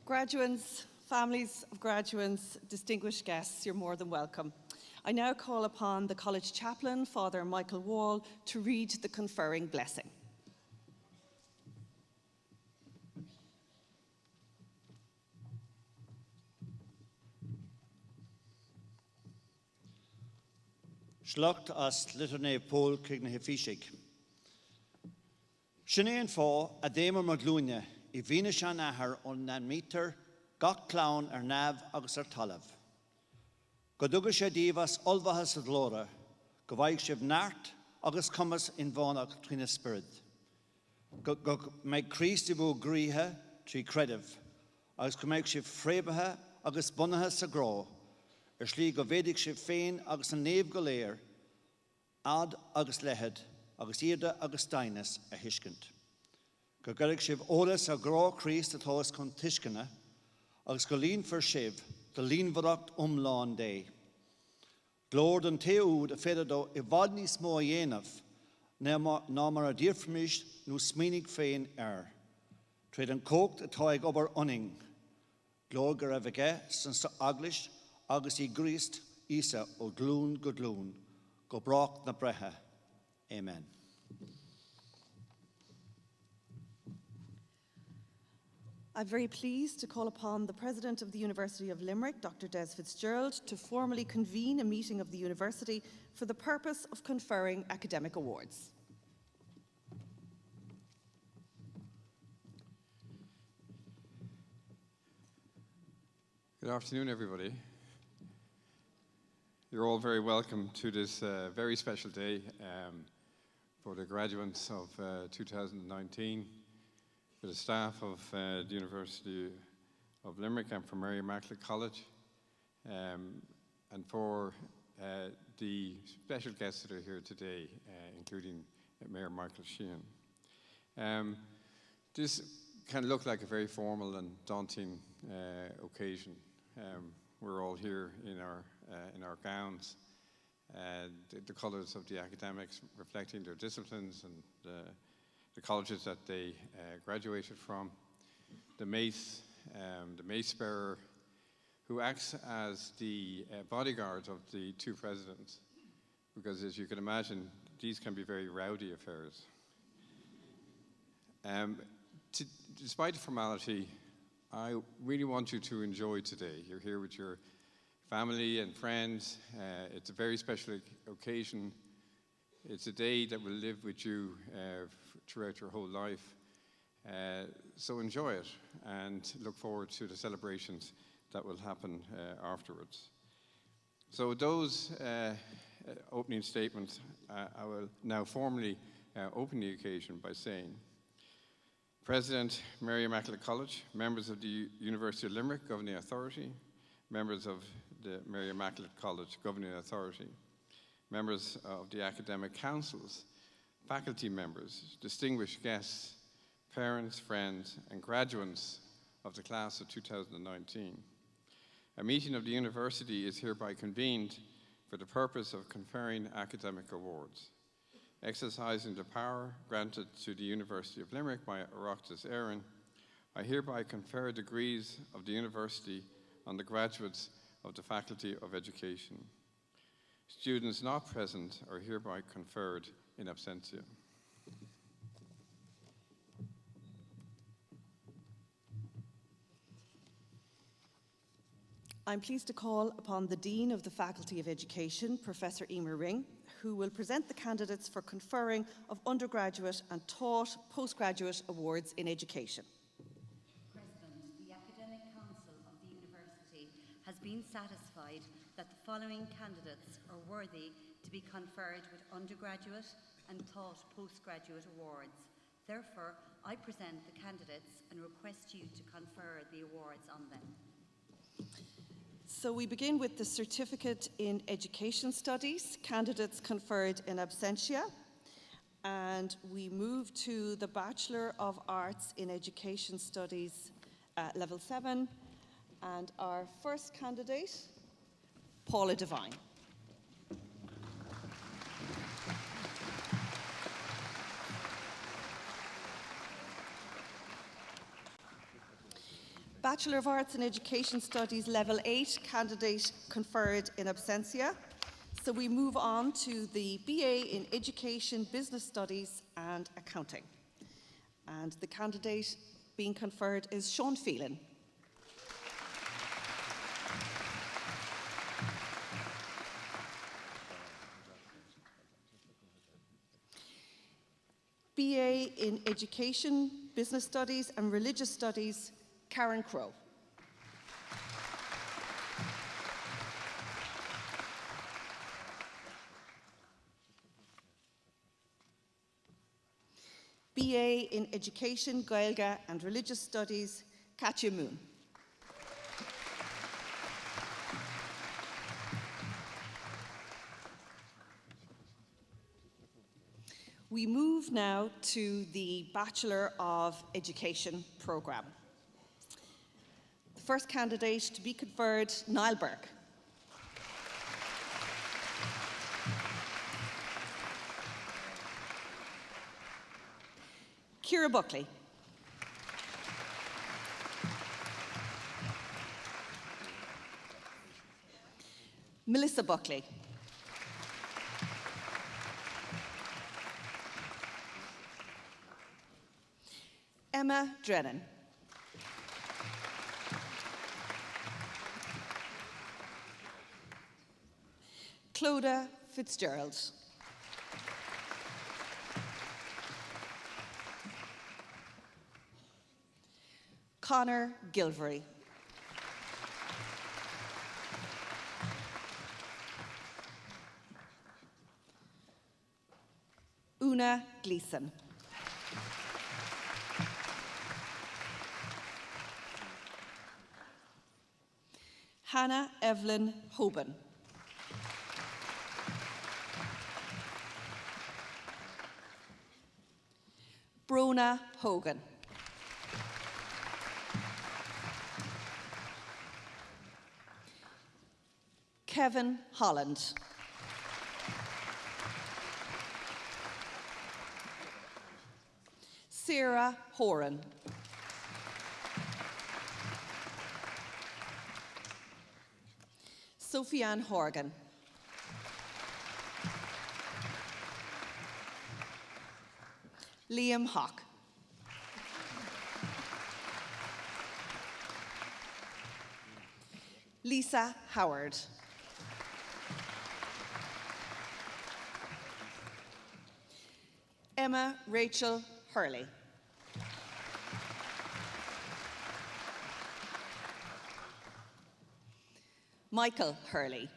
Graduates, families of graduates, distinguished guests, you're more than welcome. I now call upon the College Chaplain, Father Michael Wall, to read the conferring blessing. Schlucht as literne Pól cigna hefishig. Sinean fó a démar maglúne I bhíne sean ahar on nan meter gach clown nav agus talav. Go dugas sé divas olvahas ad lora, go bhaig sib nart agus cumas in bhánach trína spirit. Go meid Christi bhó gríthe trí crediv, agus go meid sib frébathe agus bunathe sa gró, slí go bhéidig sib féin agus an néb go léir, ad agus lehead, agus iarda agus stainas a hiiscint. Go gurigh sib ólas a grá Christ a thólas chun tiscana, agus go lín for sib, de lín bhracht umláin dé. Glór an téúd a féidir I bhad níos mó a dhéanamh, ná mar a dtíorfmis nó smínig féin Tréad an cócht atá ag obair unning. Glór go raibh aige san sa aglis agus I Grist Isa ó glún go glún, go brach na brethe. Amen. I'm very pleased to call upon the President of the University of Limerick, Dr. Des Fitzgerald, to formally convene a meeting of the University for the purpose of conferring academic awards. Good afternoon, everybody. You're all very welcome to this very special day for the graduates of 2019. For the staff of the University of Limerick and for Mary Immaculate College, and for the special guests that are here today, including Mayor Michael Sheehan. This can look like a very formal and daunting occasion. We're all here in our gowns, the colours of the academics reflecting their disciplines and the colleges that they graduated from, the mace bearer, who acts as the bodyguard of the two presidents, because as you can imagine, these can be very rowdy affairs. Despite the formality, I really want you to enjoy today. You're here with your family and friends. It's a very special occasion. It's a day that will live with you throughout your whole life. So enjoy it and look forward to the celebrations that will happen afterwards. So those opening statements, I will now formally open the occasion by saying, President, Mary Immaculate College, members of the University of Limerick Governing Authority, members of the Mary Immaculate College Governing Authority, members of the academic councils, faculty members, distinguished guests, parents, friends, and graduates of the class of 2019. A meeting of the university is hereby convened for the purpose of conferring academic awards. Exercising the power granted to the University of Limerick by Oireachtas Éireann, I hereby confer degrees of the university on the graduates of the Faculty of Education. Students not present are hereby conferred in absentia. I'm pleased to call upon the Dean of the Faculty of Education, Professor Emer Ring, who will present the candidates for conferring of undergraduate and taught postgraduate awards in education. President, the Academic Council of the University has been satisfied that the following candidates are worthy to be conferred with undergraduate and taught postgraduate awards. Therefore, I present the candidates and request you to confer the awards on them. So we begin with the Certificate in Education Studies, candidates conferred in absentia. And we move to the Bachelor of Arts in Education Studies, Level 7. And our first candidate, Paula Devine. Bachelor of Arts in Education Studies Level 8 candidate conferred in absentia. So we move on to the BA in Education, Business Studies and Accounting. And the candidate being conferred is Sean Phelan. BA in Education, Business Studies and Religious Studies, Karen Crowe. BA in Education, Gaeilge and Religious Studies, Katya Moon. We move now to the Bachelor of Education programme. The first candidate to be conferred, Niall Burke. Ciara Buckley. Melissa Buckley. Emma Drennan. Clodagh Fitzgerald. Conor Gilvery. Una Gleeson. Hannah Evelyn Hoban. Brona Hogan. Kevin Holland. Sarah Horan. Sophie-Anne Horgan. Liam Hawke. Lisa Howard. Emma Rachel Hurley. Michael Hurley.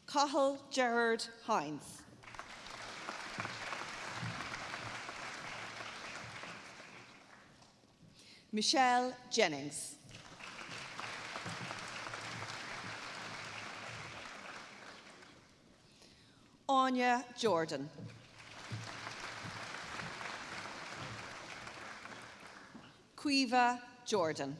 Cathal Gerard Hines. Michelle Jennings. Anya Jordan. Quiva Jordan.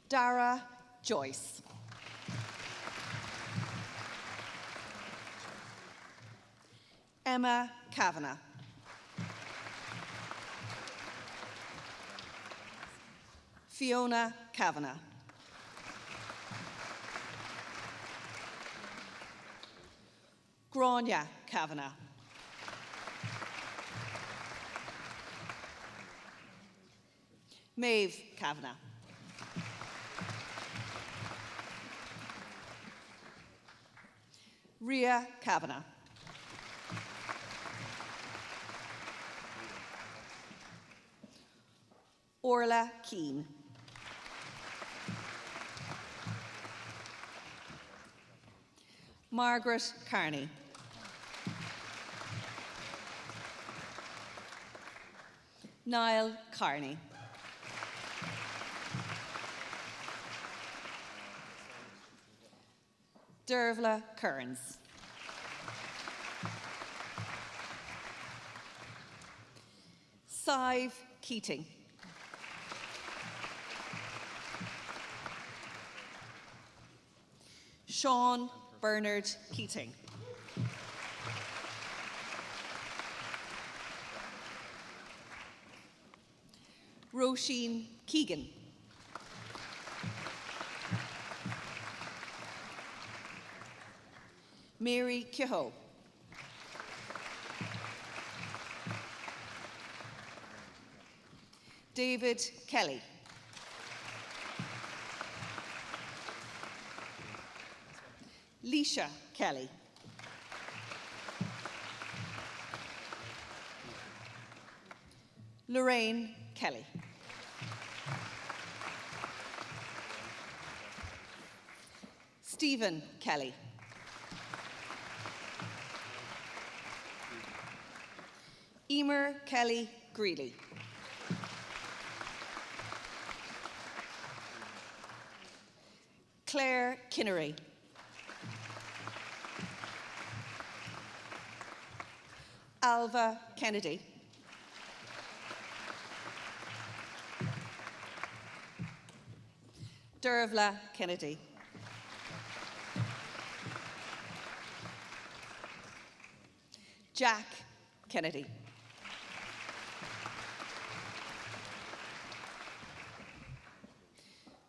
Dara Joyce. Emma Kavanagh. Fiona Kavanagh. Grania Kavanagh. Maeve Kavanagh. Ria Kavanagh. Orla Keane. Margaret Carney. Niall Carney. Dervla Kearns. Sive Keating. Sean Bernard Keating. Roisin Keegan. Mary Kehoe. David Kelly. Leisha Kelly. Lorraine Kelly. Stephen Kelly. Emer Kelly Greeley. Claire Kinnery. Alva Kennedy. Dervla Kennedy. Jack Kennedy.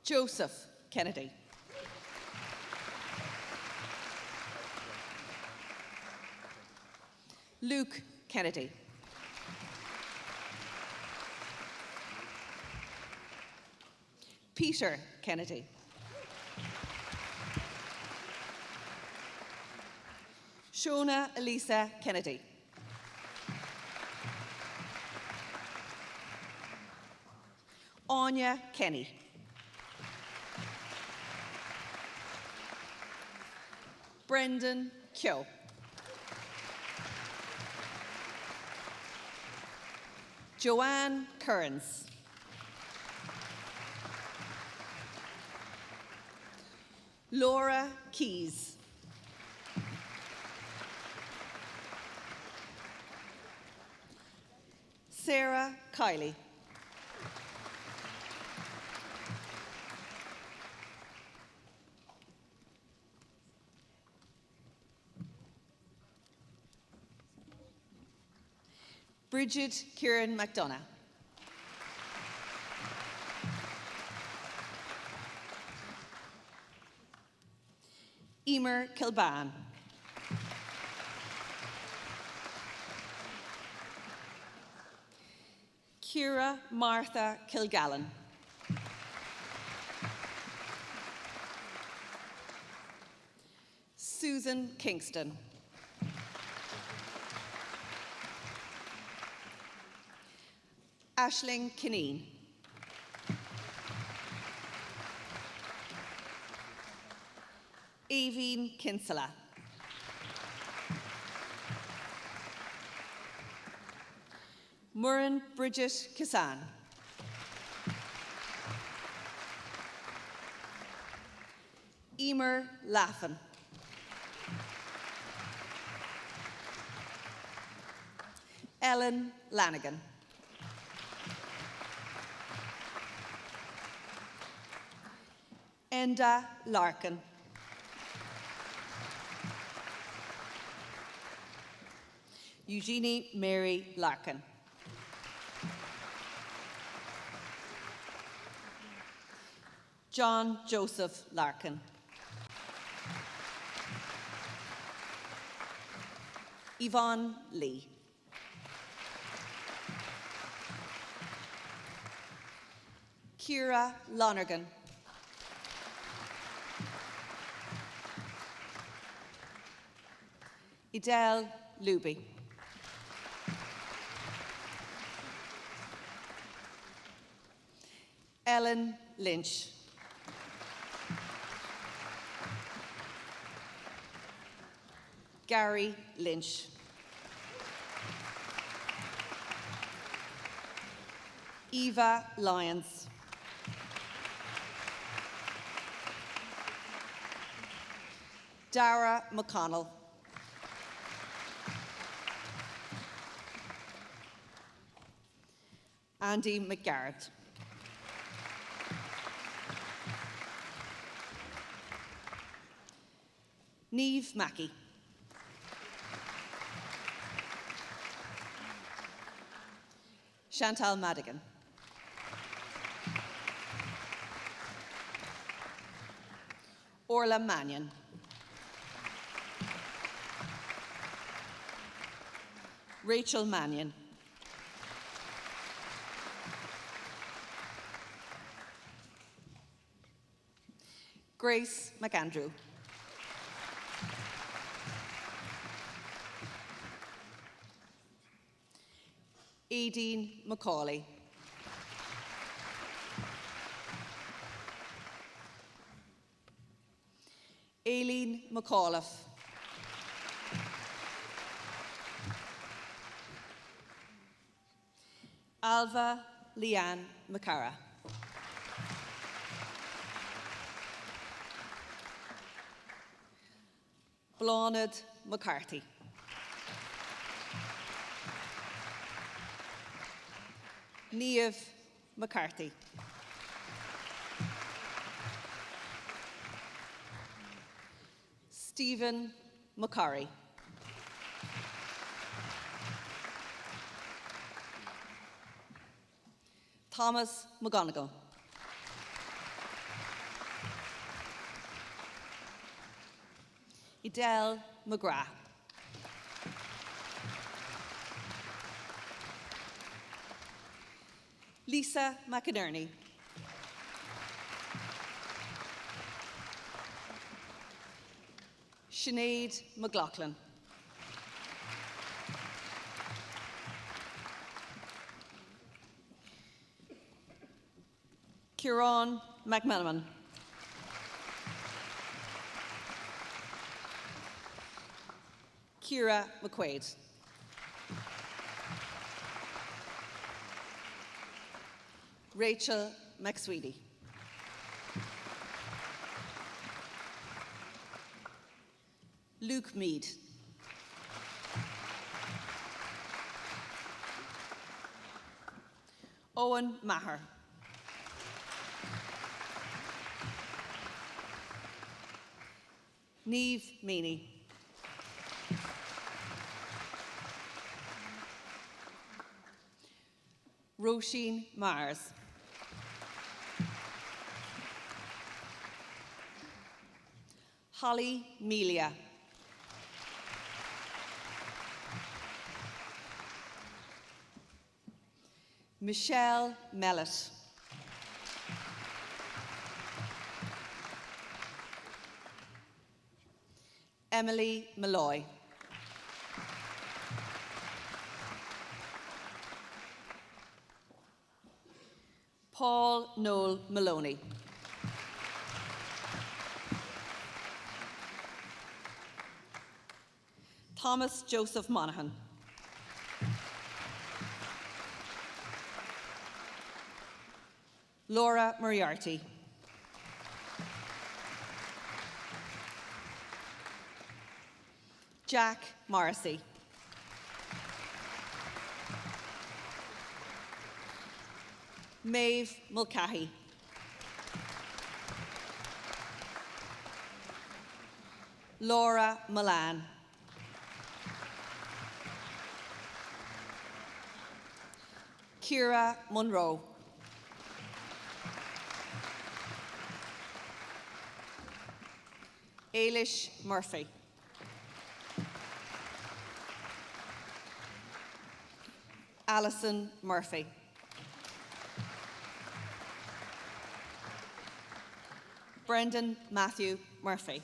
Joseph Kennedy. Luke Kennedy. Peter Kennedy. Shona Elisa Kennedy. Anya Kenny. Brendan Kyo. Joanne Kearns. Laura Keys. Sarah Kiley. Bridget Kieran McDonough. Emer Kilban. Ciara Martha Kilgallen. Susan Kingston. Aisling Kineen. Aveen Kinsella. Murren Bridget Kisan. Emer Laffin. Ellen Lanigan. Enda Larkin. Eugenie Mary Larkin. John Joseph Larkin. Yvonne Lee. Ciara Lonergan. Idel Luby. Ellen Lynch. Gary Lynch. Eva Lyons. Dara McConnell. Andy McGarrett. Niamh Mackey. Chantal Madigan. Orla Mannion. Rachel Mannion. Grace McAndrew. Aideen Macaulay. Aileen McAuliffe. Alva Leanne McCara. Blánad McCarthy. Niamh McCarthy. Stephen McCurry. Thomas McGonigal. Edel McGrath. Lisa McInerney. Sinead McLaughlin. Kieran McMenamin. Kira McQuaid. Rachel McSweety. Luke Mead. Owen Maher. Niamh Meany. Roisin Mars. Holly Melia. Michelle Mellett. Emily Malloy. Paul Noel Maloney. Thomas Joseph Monaghan. Laura Moriarty. Jack Morrissey. Maeve Mulcahy. Laura Milan. Kira Munro. Ailish Murphy. Alison Murphy. Brendan Matthew Murphy.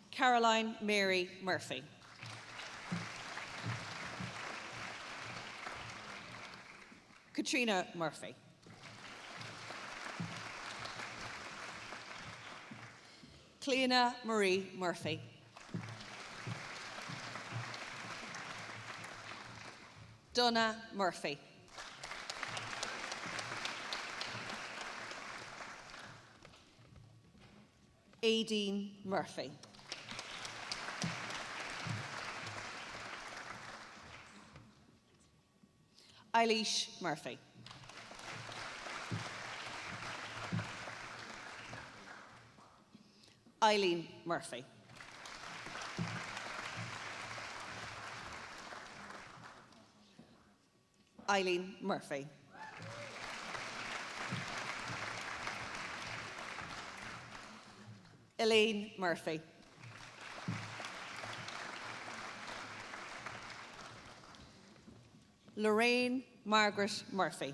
Caroline Mary Murphy. Katrina Murphy. Cleena Marie Murphy. Donna Murphy. Aideen Murphy. Eilish Murphy. Eileen Murphy. Eileen Murphy. Elaine Murphy. Lorraine Margaret Murphy.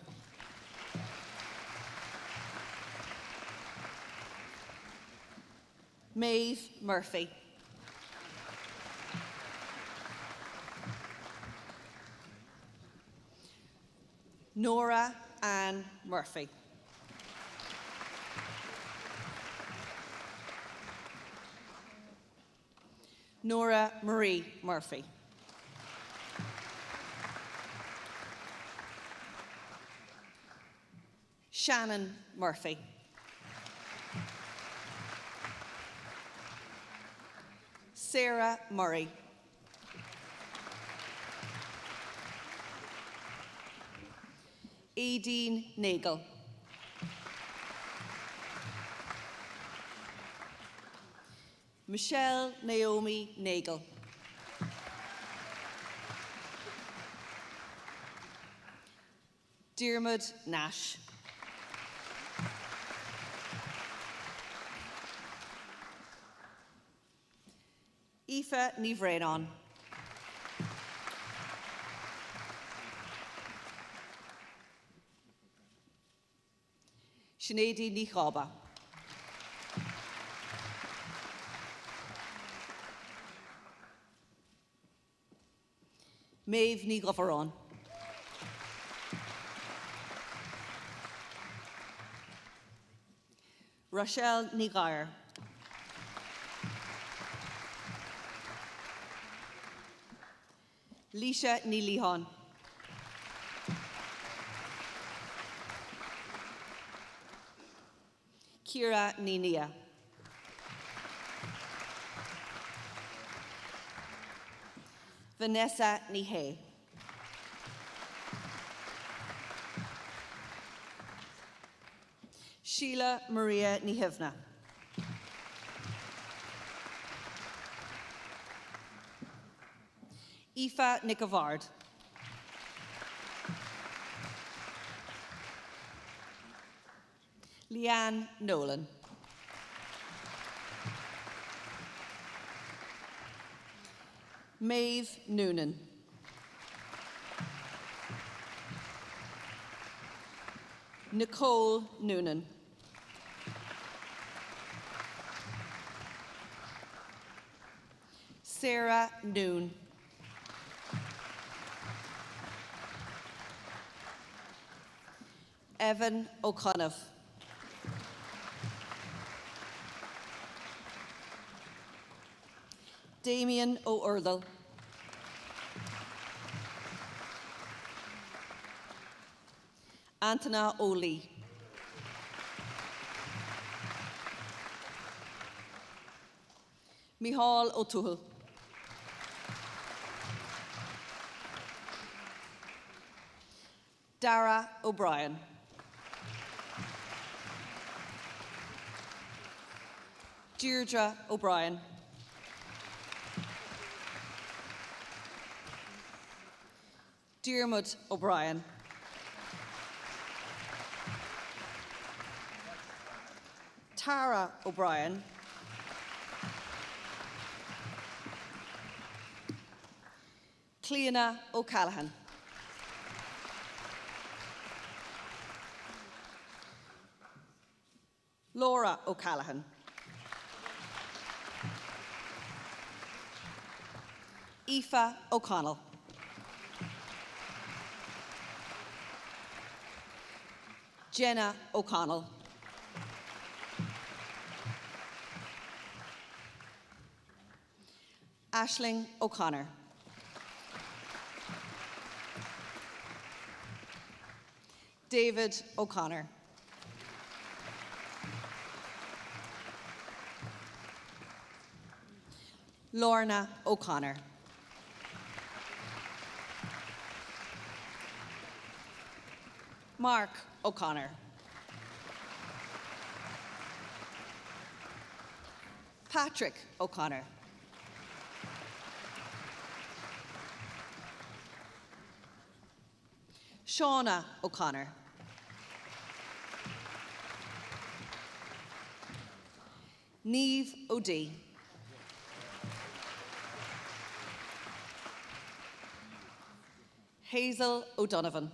Maeve Murphy. Nora Ann Murphy. Nora Marie Murphy. Shannon Murphy. Sarah Murray. Aideen Nagel. Michelle Naomi Nagel. Diarmuid Nash. Aoife Nivrenon. Sinead Nichaba. Maeve Nigofaron. Rochelle Nigar. Lisha Nilihon. Kira Ninia. Vanessa Nihe. Sheila Maria Nihivna. Aoife Nicovard. Leanne Nolan. Maeve Noonan. Nicole Noonan. Sarah Noon. Evan O'Connor. Damien O'Erdle. Antona O'Lee. Micheál O'Toole. Dara O'Brien. Deirdre O'Brien. Diarmuid O'Brien. Tara O'Brien. Cleona O'Callaghan. Laura O'Callaghan. Aoife O'Connell. Jenna O'Connell. Aisling O'Connor. David O'Connor. Lorna O'Connor. Mark O'Connor. Patrick O'Connor. Shauna O'Connor. Niamh O'Dea. Hazel O'Donovan.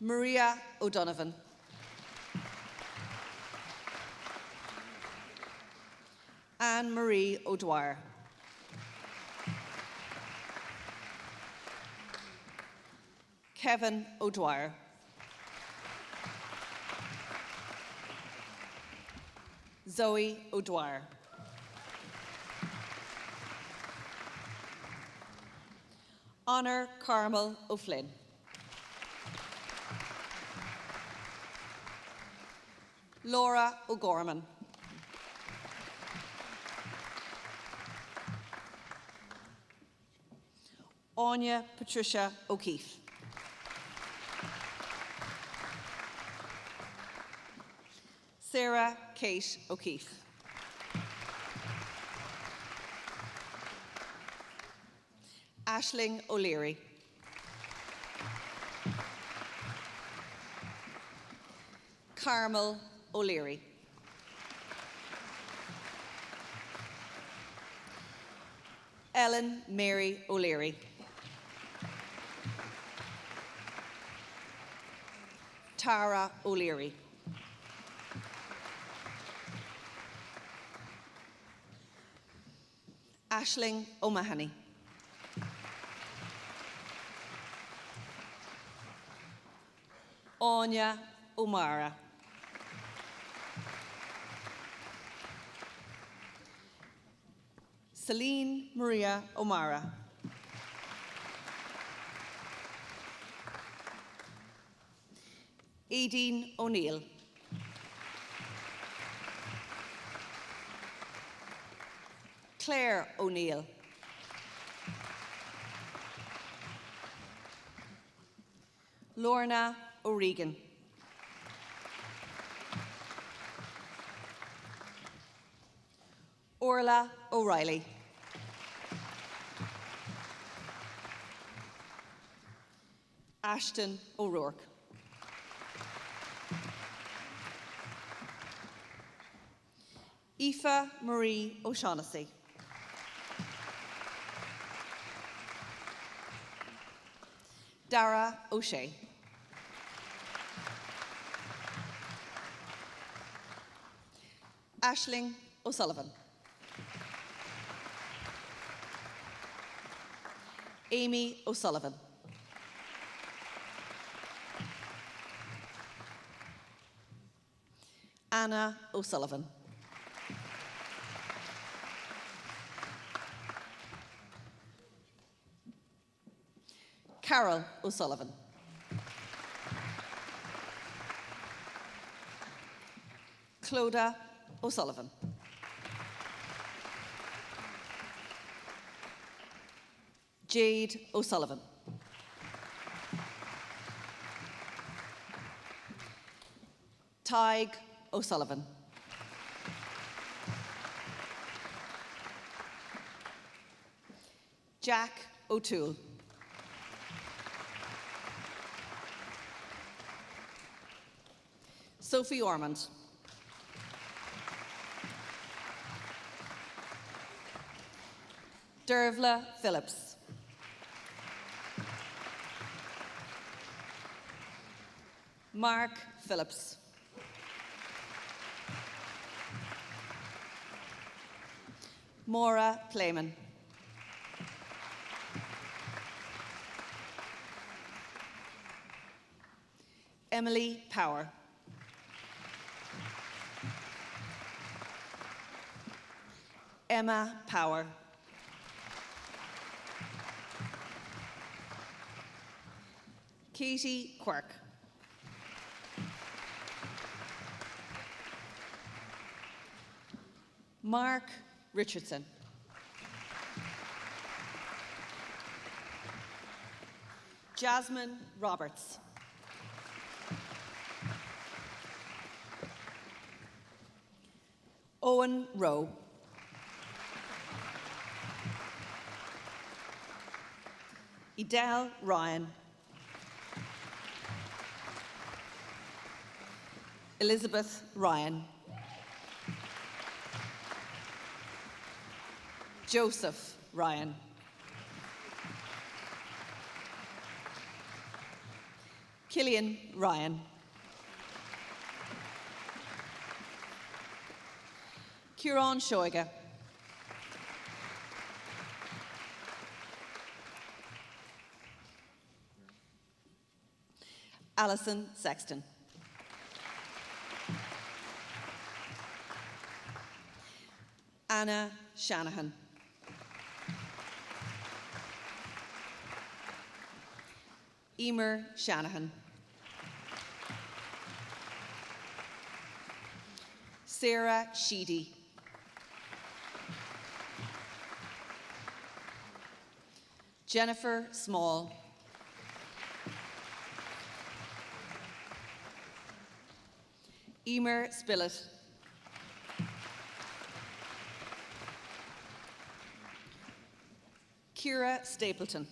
Maria O'Donovan. Anne-Marie O'Dwyer. Kevin O'Dwyer. Zoe O'Dwyer. Honor Carmel O'Flynn. Laura O'Gorman. Anya Patricia O'Keefe. Sarah Kate O'Keefe. Aisling O'Leary. Carmel O'Leary. Ellen Mary O'Leary. Tara O'Leary. Aisling O'Mahony. Anya O'Mara. Celine Maria O'Mara. Aideen O'Neill. Claire O'Neill. Lorna O'Regan. Orla O'Reilly. Ashton O'Rourke. Aoife Marie O'Shaughnessy. Dara O'Shea. Aisling O'Sullivan. Amy O'Sullivan. Anna O'Sullivan. Carol O'Sullivan. Clodagh O'Sullivan. Jade O'Sullivan. Tig O'Sullivan. Jack O'Toole. Sophie Ormond. Dervla Phillips. Mark Phillips. Maura Playman. Emily Power. Emma Power. Katie Quirk. Mark Richardson. Jasmine Roberts. Owen Rowe. Edel Ryan. Elizabeth Ryan. Joseph Ryan. Killian Ryan. Kieran Shoiga. Alison Sexton. Anna Shanahan. Emer Shanahan. Sarah Sheedy. Jennifer Small. Emer Spillett. Kira Stapleton.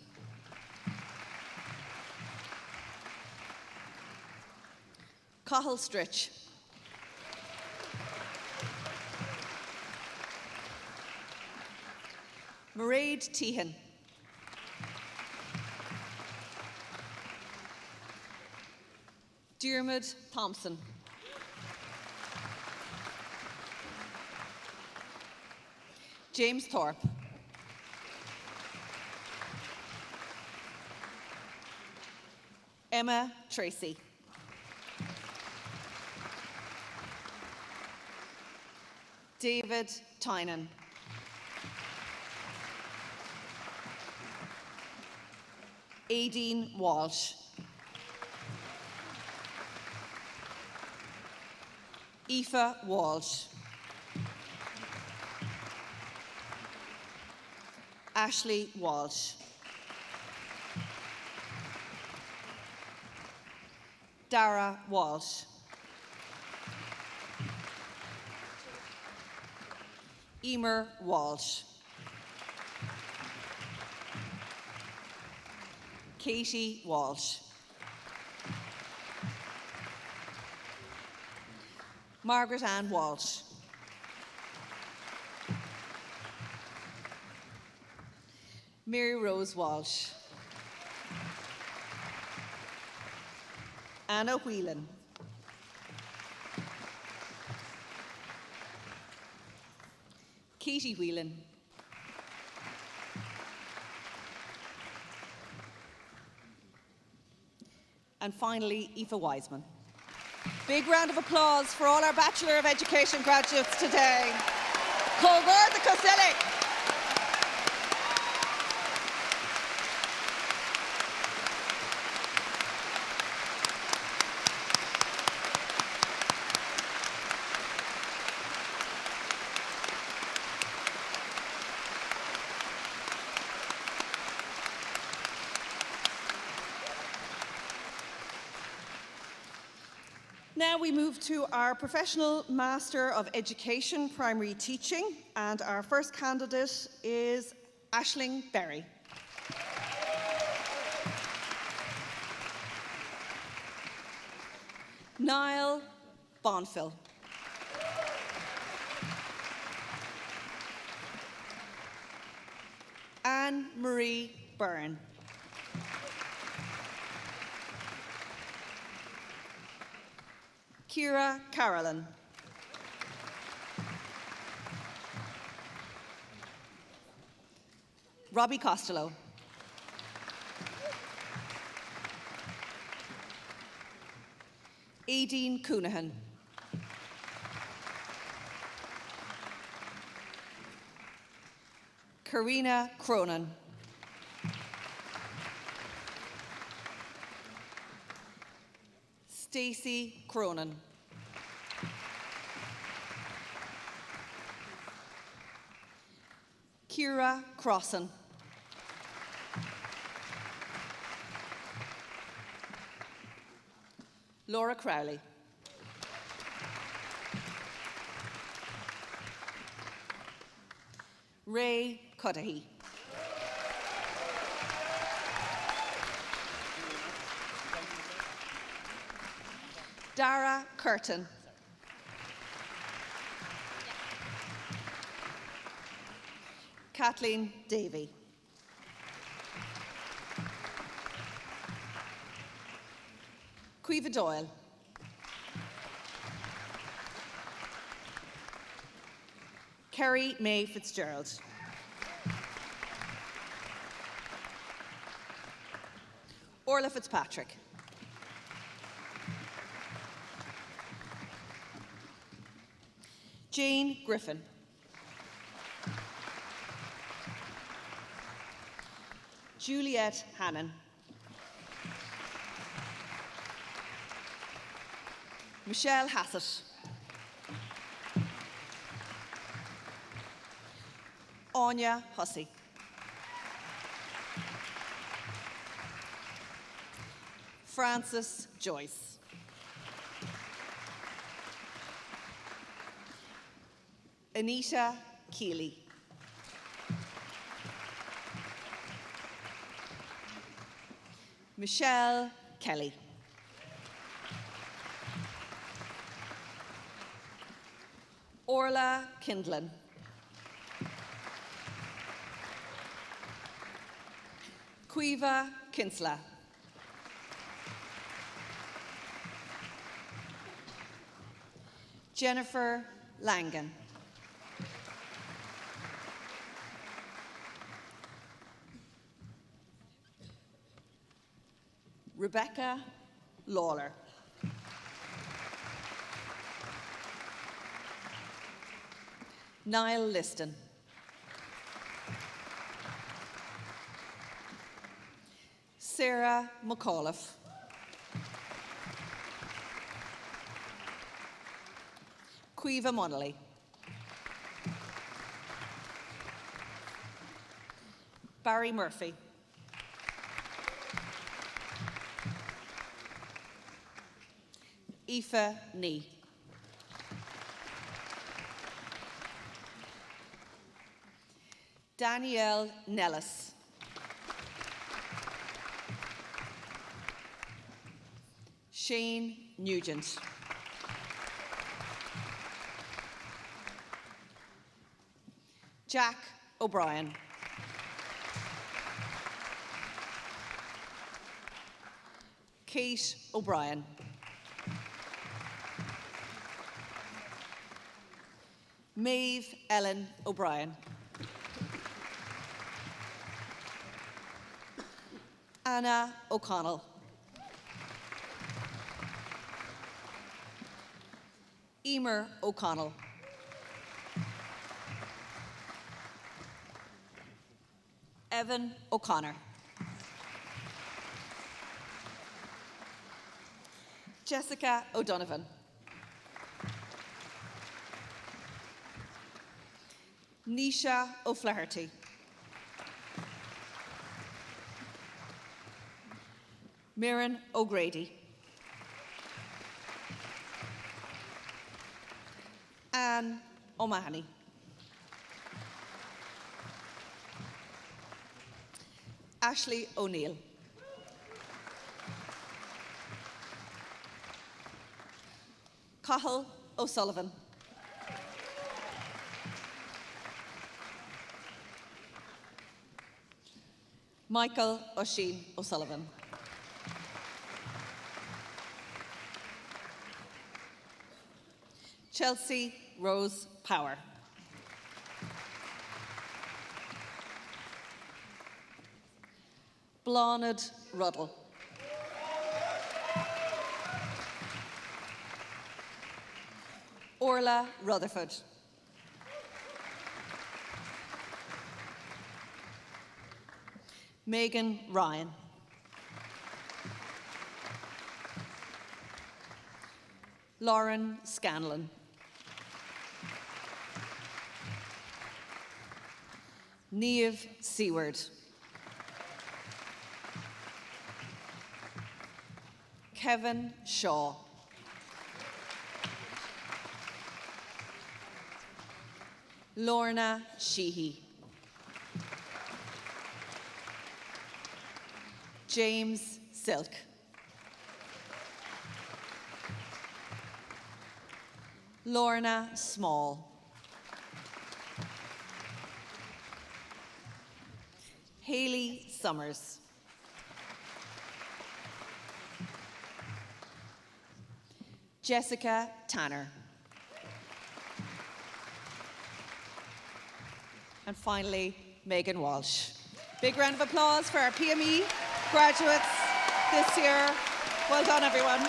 Cathal Stritch. Mairead Tehan. Diarmuid Thompson. James Thorpe. Emma Tracy. David Tynan. Aideen Walsh. Aoife Walsh. Ashley Walsh. Dara Walsh. Emer Walsh. Katie Walsh. Margaret Ann Walsh. Mary Rose Walsh. Anna Whelan. Katie Whelan. And finally, Aoife Wiseman. Big round of applause for all our Bachelor of Education graduates today. Colgar the Cosilic. Now we move to our Professional Master of Education, Primary Teaching, and our first candidate is Aisling Berry. Niall Bonfill. Anne-Marie Byrne. Ciara Carolan. Robbie Costello. Aideen Coonahan. Karina Cronin. Stacey Cronin. Ciara Crossan. Laura Crowley. Ray Cudahy. Dara Curtin. Kathleen Davey. Cueva Doyle. Kerry May Fitzgerald. Orla Fitzpatrick. Jane Griffin. Juliet Hannon. Michelle Hassett. Anya Hussey. Frances Joyce. Anita Keeley. Michelle Kelly. Orla Kindlin. Cueva Kinsella. Jennifer Langan. Rebecca Lawler. Niall Liston. Sarah McAuliffe. Cueva Monelly. Barry Murphy. Aoife Nee. Danielle Nellis. Shane Nugent. Jack O'Brien. Kate O'Brien. Maeve Ellen O'Brien. Anna O'Connell. Emer O'Connell. Evan O'Connor. Jessica O'Donovan. Nisha O'Flaherty. Mirren O'Grady. Anne O'Mahony. Ashley O'Neill. Cathal O'Sullivan. Michael O'Sheen O'Sullivan. Chelsea Rose Power. Blonid Ruddle. Orla Rutherford. Megan Ryan. Lauren Scanlon. Niamh Seward. Kevin Shaw. Lorna Sheehy. James Silk. Lorna Small. Hayley Summers. Jessica Tanner. And finally, Megan Walsh. Big round of applause for our PME graduates this year. Well done, everyone.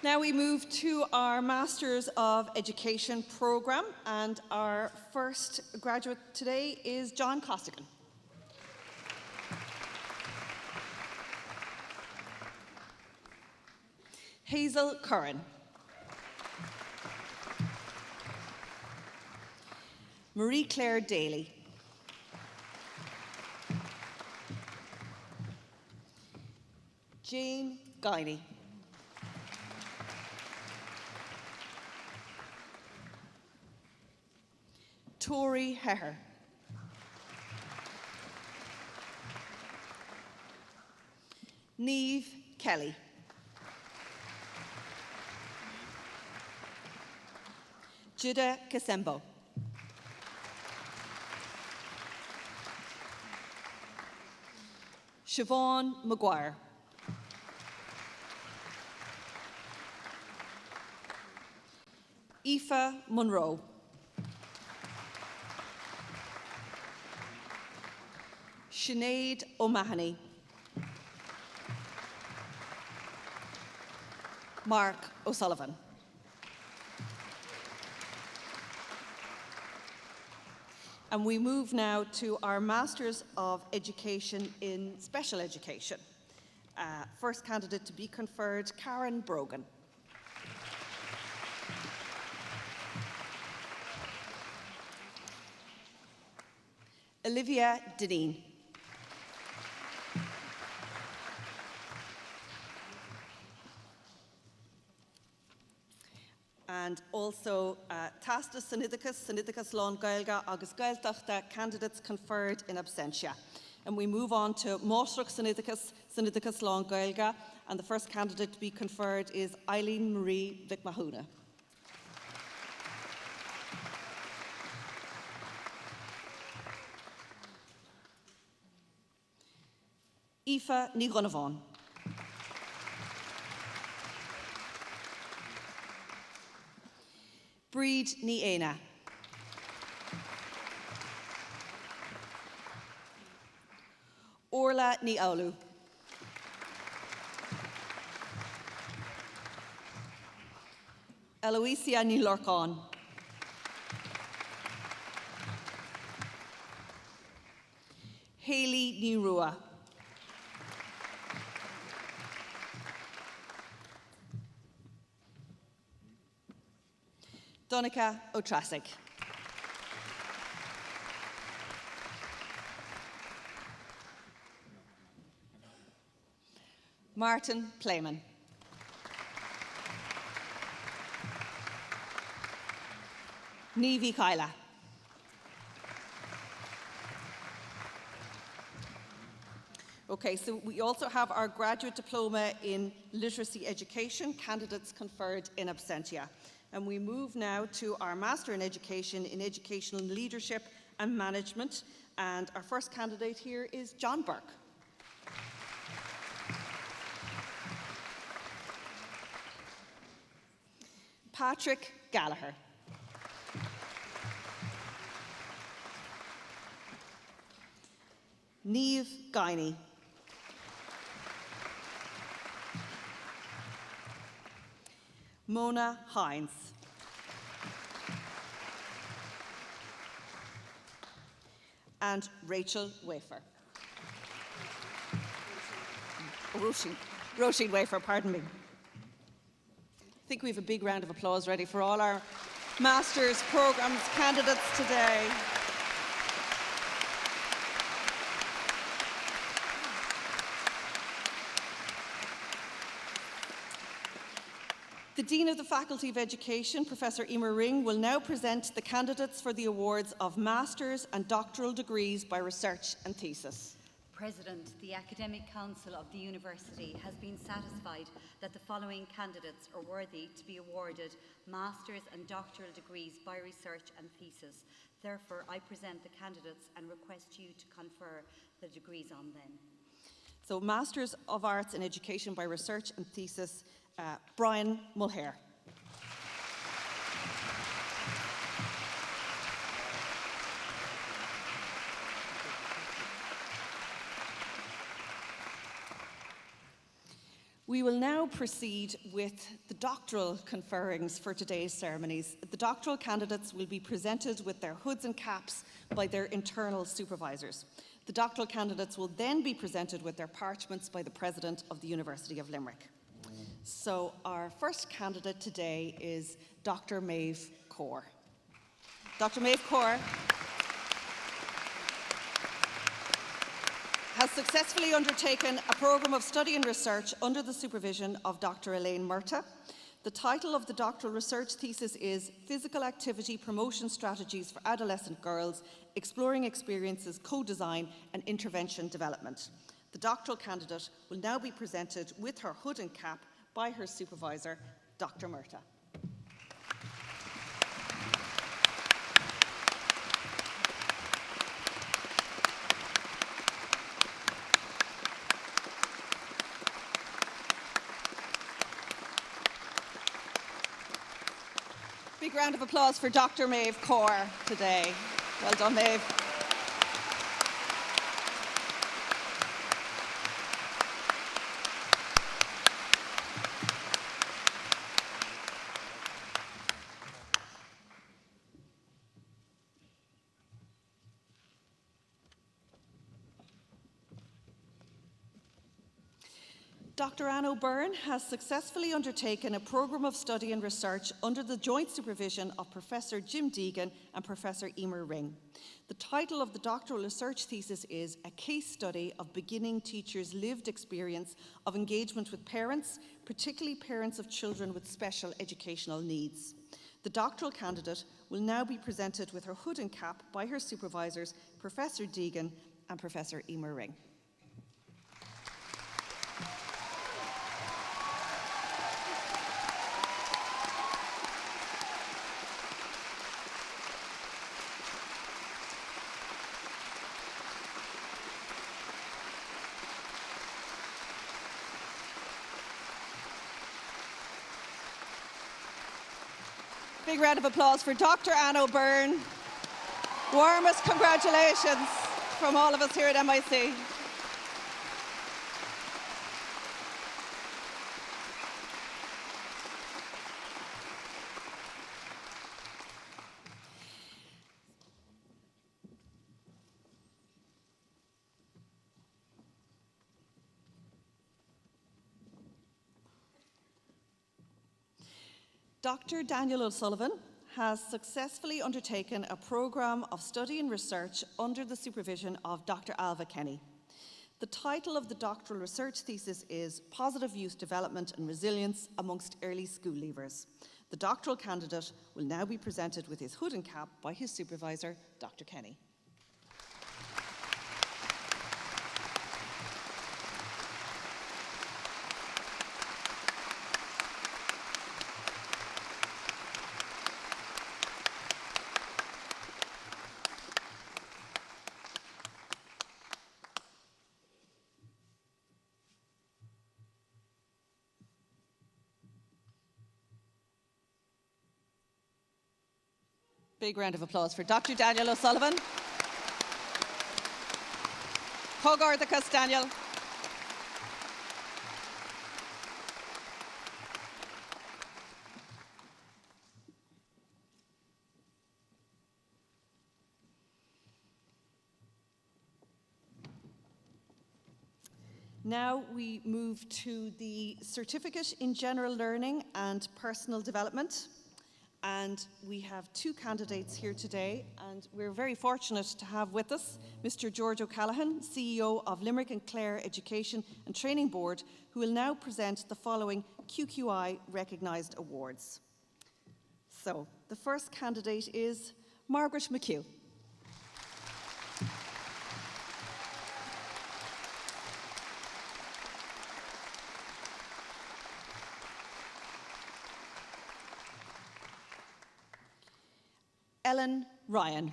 Now we move to our Masters of Education programme, and our first graduate today is John Costigan. Hazel Curran. Marie-Claire Daly. Jane Guiney. Tori Heher. Niamh Kelly. Judah Kasembo. Siobhan Maguire. Aoife Monroe. Sinead O'Mahony. Mark O'Sullivan. And we move now to our Masters of Education in Special Education. First candidate to be conferred, Karen Brogan. Olivia Deneen. And also Tasta Synedicus Lán Gaelga agus Gaeltachta candidates conferred in absentia. And we move on to Mástruch Synedicus Lán Gaelga, and the first candidate to be conferred is Eileen Marie Vicmahuna. Aoife Ní Ghunaván. Breed Ní Éine. Orla Ní Aulu. Eloisia Ní Lorcán. Hayley Ní Rua. Donica O'Trasic. Martin Playman. Niamh Kyla. Okay, so we also have our graduate diploma in literacy education, candidates conferred in absentia. And we move now to our Master in Education in Educational Leadership and Management. And our first candidate here is John Burke. Patrick Gallagher. Niamh Guiney. Mona Hines. And Rachel Wafer. Roisin Wafer, pardon me. I think we have a big round of applause ready for all our Masters Programmes candidates today. The Dean of the Faculty of Education, Professor Emer Ring, will now present the candidates for the awards of Master's and Doctoral degrees by research and thesis. President, the Academic Council of the University has been satisfied that the following candidates are worthy to be awarded Master's and Doctoral degrees by research and thesis. Therefore, I present the candidates and request you to confer the degrees on them. So, Masters of Arts in Education by Research and Thesis, Brian Mulhare. We will now proceed with the doctoral conferrings for today's ceremonies. The doctoral candidates will be presented with their hoods and caps by their internal supervisors. The doctoral candidates will then be presented with their parchments by the President of the University of Limerick. So our first candidate today is Dr. Maeve Kaur. Dr. Maeve Kaur has successfully undertaken a programme of study and research under the supervision of Dr. Elaine Murtagh. The title of the doctoral research thesis is Physical Activity Promotion Strategies for Adolescent Girls, Exploring Experiences, Co-Design and Intervention Development. The doctoral candidate will now be presented with her hood and cap by her supervisor, Dr. Murtagh. Big round of applause for Dr. Maeve Kaur today. Well done, Maeve. Dr. Anne O'Byrne has successfully undertaken a programme of study and research under the joint supervision of Professor Jim Deegan and Professor Emer Ring. The title of the doctoral research thesis is A Case Study of Beginning Teachers' Lived Experience of Engagement with Parents, particularly parents of children with special educational needs. The doctoral candidate will now be presented with her hood and cap by her supervisors, Professor Deegan and Professor Emer Ring. Big round of applause for Dr. Anne O'Byrne. Warmest congratulations from all of us here at MIC. Dr. Daniel O'Sullivan has successfully undertaken a programme of study and research under the supervision of Dr. Alva Kenny. The title of the doctoral research thesis is Positive Youth Development and Resilience Amongst Early School Leavers. The doctoral candidate will now be presented with his hood and cap by his supervisor, Dr. Kenny. Big round of applause for Dr. Daniel O'Sullivan. Hogor the Cus, Daniel. Now we move to the Certificate in General Learning and Personal Development. And we have two candidates here today, and we're very fortunate to have with us Mr. George O'Callaghan, CEO of Limerick and Clare Education and Training Board, who will now present the following QQI recognised awards. So, the first candidate is Margaret McHugh. Ellen Ryan.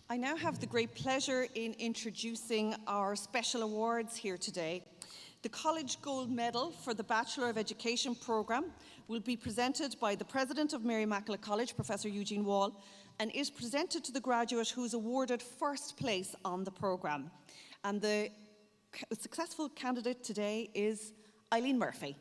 I now have the great pleasure in introducing our special awards here today. The College Gold Medal for the Bachelor of Education programme will be presented by the President of Mary Immaculate College, Professor Eugene Wall, and is presented to the graduate who is awarded first place on the programme. And the successful candidate today is Eileen Murphy.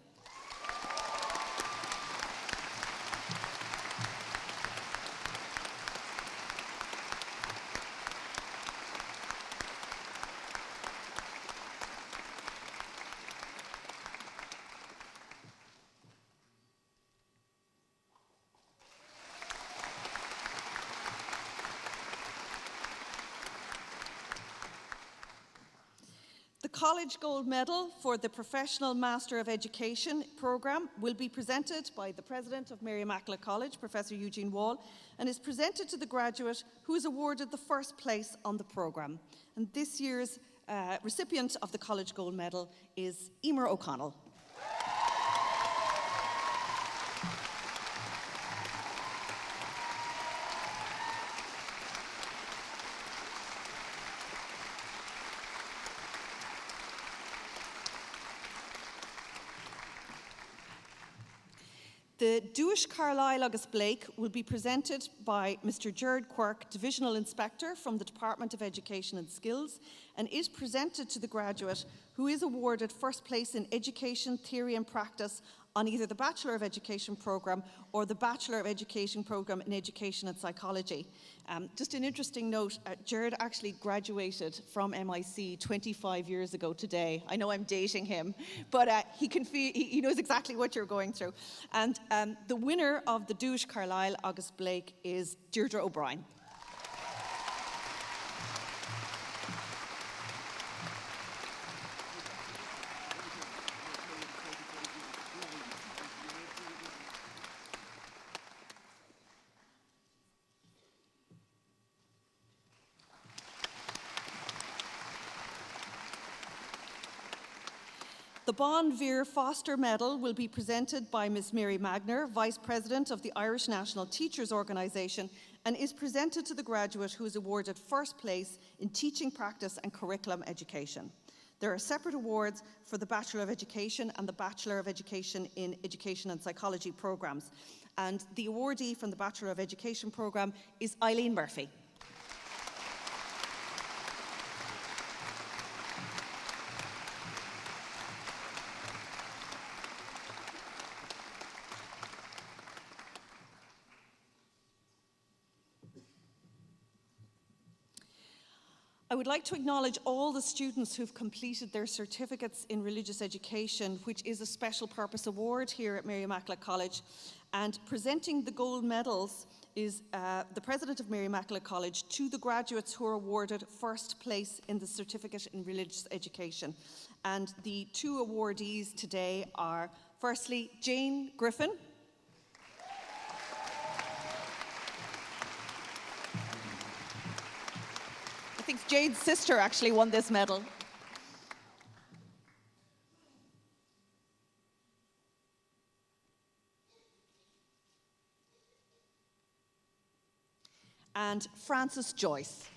The College Gold Medal for the Professional Master of Education programme will be presented by the President of Mary Immaculate College, Professor Eugene Wall, and is presented to the graduate who is awarded the first place on the programme. And this year's recipient of the College Gold Medal is Emer O'Connell. The Dúis Carlisle agus Blake will be presented by Mr. Gerard Quirk, Divisional Inspector from the Department of Education and Skills, and is presented to the graduate who is awarded first place in Education, Theory and Practice on either the Bachelor of Education programme or the Bachelor of Education programme in Education and Psychology. Just an interesting note, Gerard actually graduated from MIC 25 years ago today. I know I'm dating him, but he knows exactly what you're going through. And the winner of the Dúis Carlisle agus Blake is Deirdre O'Brien. The Bon Veer Foster Medal will be presented by Ms. Mary Magner, Vice President of the Irish National Teachers Organisation, and is presented to the graduate who is awarded first place in Teaching Practice and Curriculum Education. There are separate awards for the Bachelor of Education and the Bachelor of Education in Education and Psychology programmes. And the awardee from the Bachelor of Education programme is Eileen Murphy. I would like to acknowledge all the students who've completed their certificates in religious education, which is a special purpose award here at Mary Immaculate College. And presenting the gold medals is the President of Mary Immaculate College to the graduates who are awarded first place in the certificate in religious education. And the two awardees today are, firstly, Jane Griffin. I think Jade's sister actually won this medal. And Frances Joyce.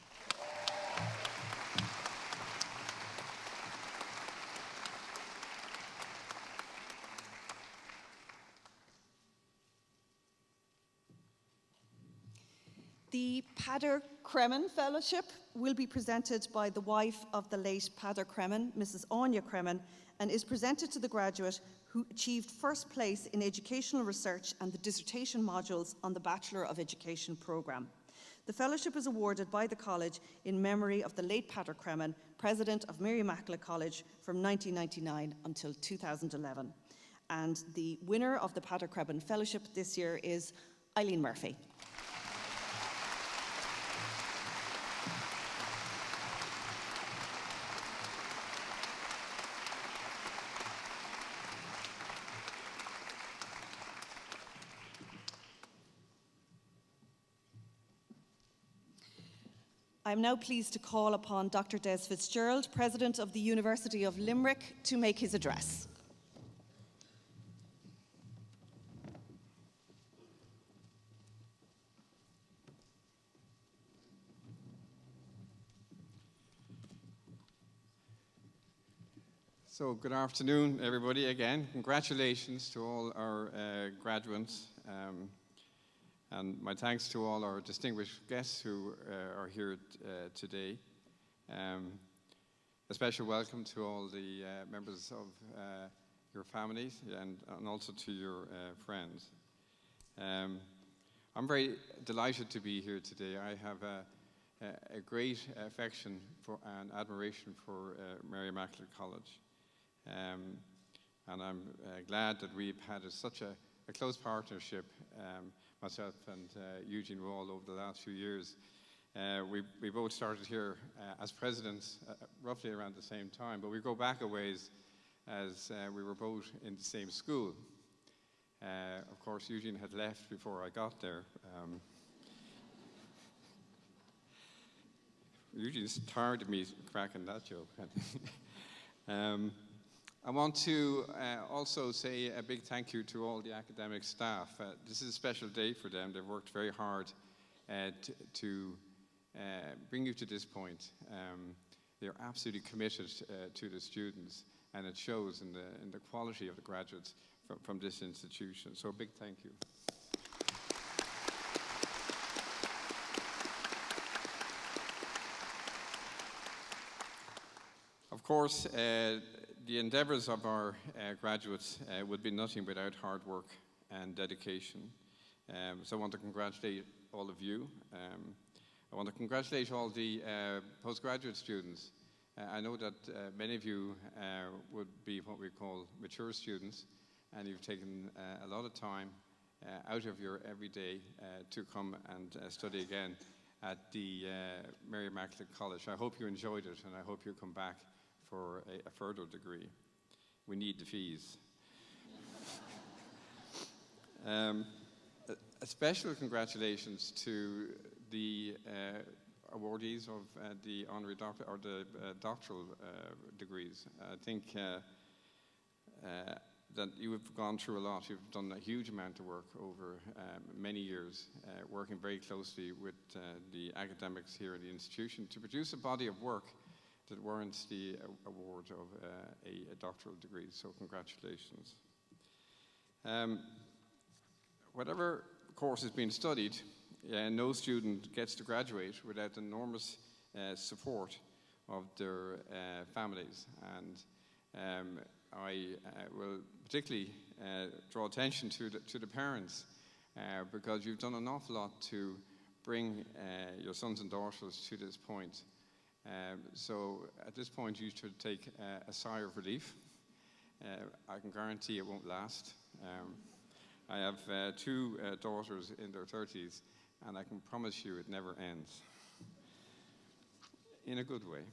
The Pader Cremen Fellowship will be presented by the wife of the late Pader Cremen, Mrs. Anya Cremen, and is presented to the graduate who achieved first place in educational research and the dissertation modules on the Bachelor of Education programme. The fellowship is awarded by the college in memory of the late Patrick Cremen, president of Mary Immaculate College from 1999 until 2011. And the winner of the Patrick Cremen Fellowship this year is Eileen Murphy. I'm now pleased to call upon Dr. Des Fitzgerald, President of the University of Limerick, to make his address. So good afternoon, everybody. Again, congratulations to all our graduates. And my thanks to all our distinguished guests who are here today. A special welcome to all the members of your families and also to your friends. I'm very delighted to be here today. I have a great affection for and admiration for Mary Immaculate College. And I'm glad that we've had such a close partnership, myself and Eugene Wall, over the last few years. We both started here as presidents roughly around the same time, but we go back a ways as we were both in the same school. Of course, Eugene had left before I got there. Eugene's tired of me cracking that joke. I want to also say a big thank you to all the academic staff. This is a special day for them. They've worked very hard to bring you to this point. They're absolutely committed to the students, and it shows in the quality of the graduates from this institution. So a big thank you. Of course, the endeavours of our graduates would be nothing without hard work and dedication. So I want to congratulate all of you. I want to congratulate all the postgraduate students. I know that many of you would be what we call mature students, and you've taken a lot of time out of your everyday to come and study again at the Mary Immaculate College. I hope you enjoyed it, and I hope you come back for a further degree. We need the fees. A special congratulations to the awardees of the honorary doctor or the doctoral degrees. I think that you have gone through a lot. You've done a huge amount of work over many years, working very closely with the academics here at the institution to produce a body of work that warrants the award of a doctoral degree. So congratulations. Whatever course is being studied, no student gets to graduate without enormous support of their families. And I will particularly draw attention to the parents because you've done an awful lot to bring your sons and daughters to this point. So at this point you should take a sigh of relief. I can guarantee it won't last. I have two daughters in their 30s, and I can promise you it never ends. In a good way.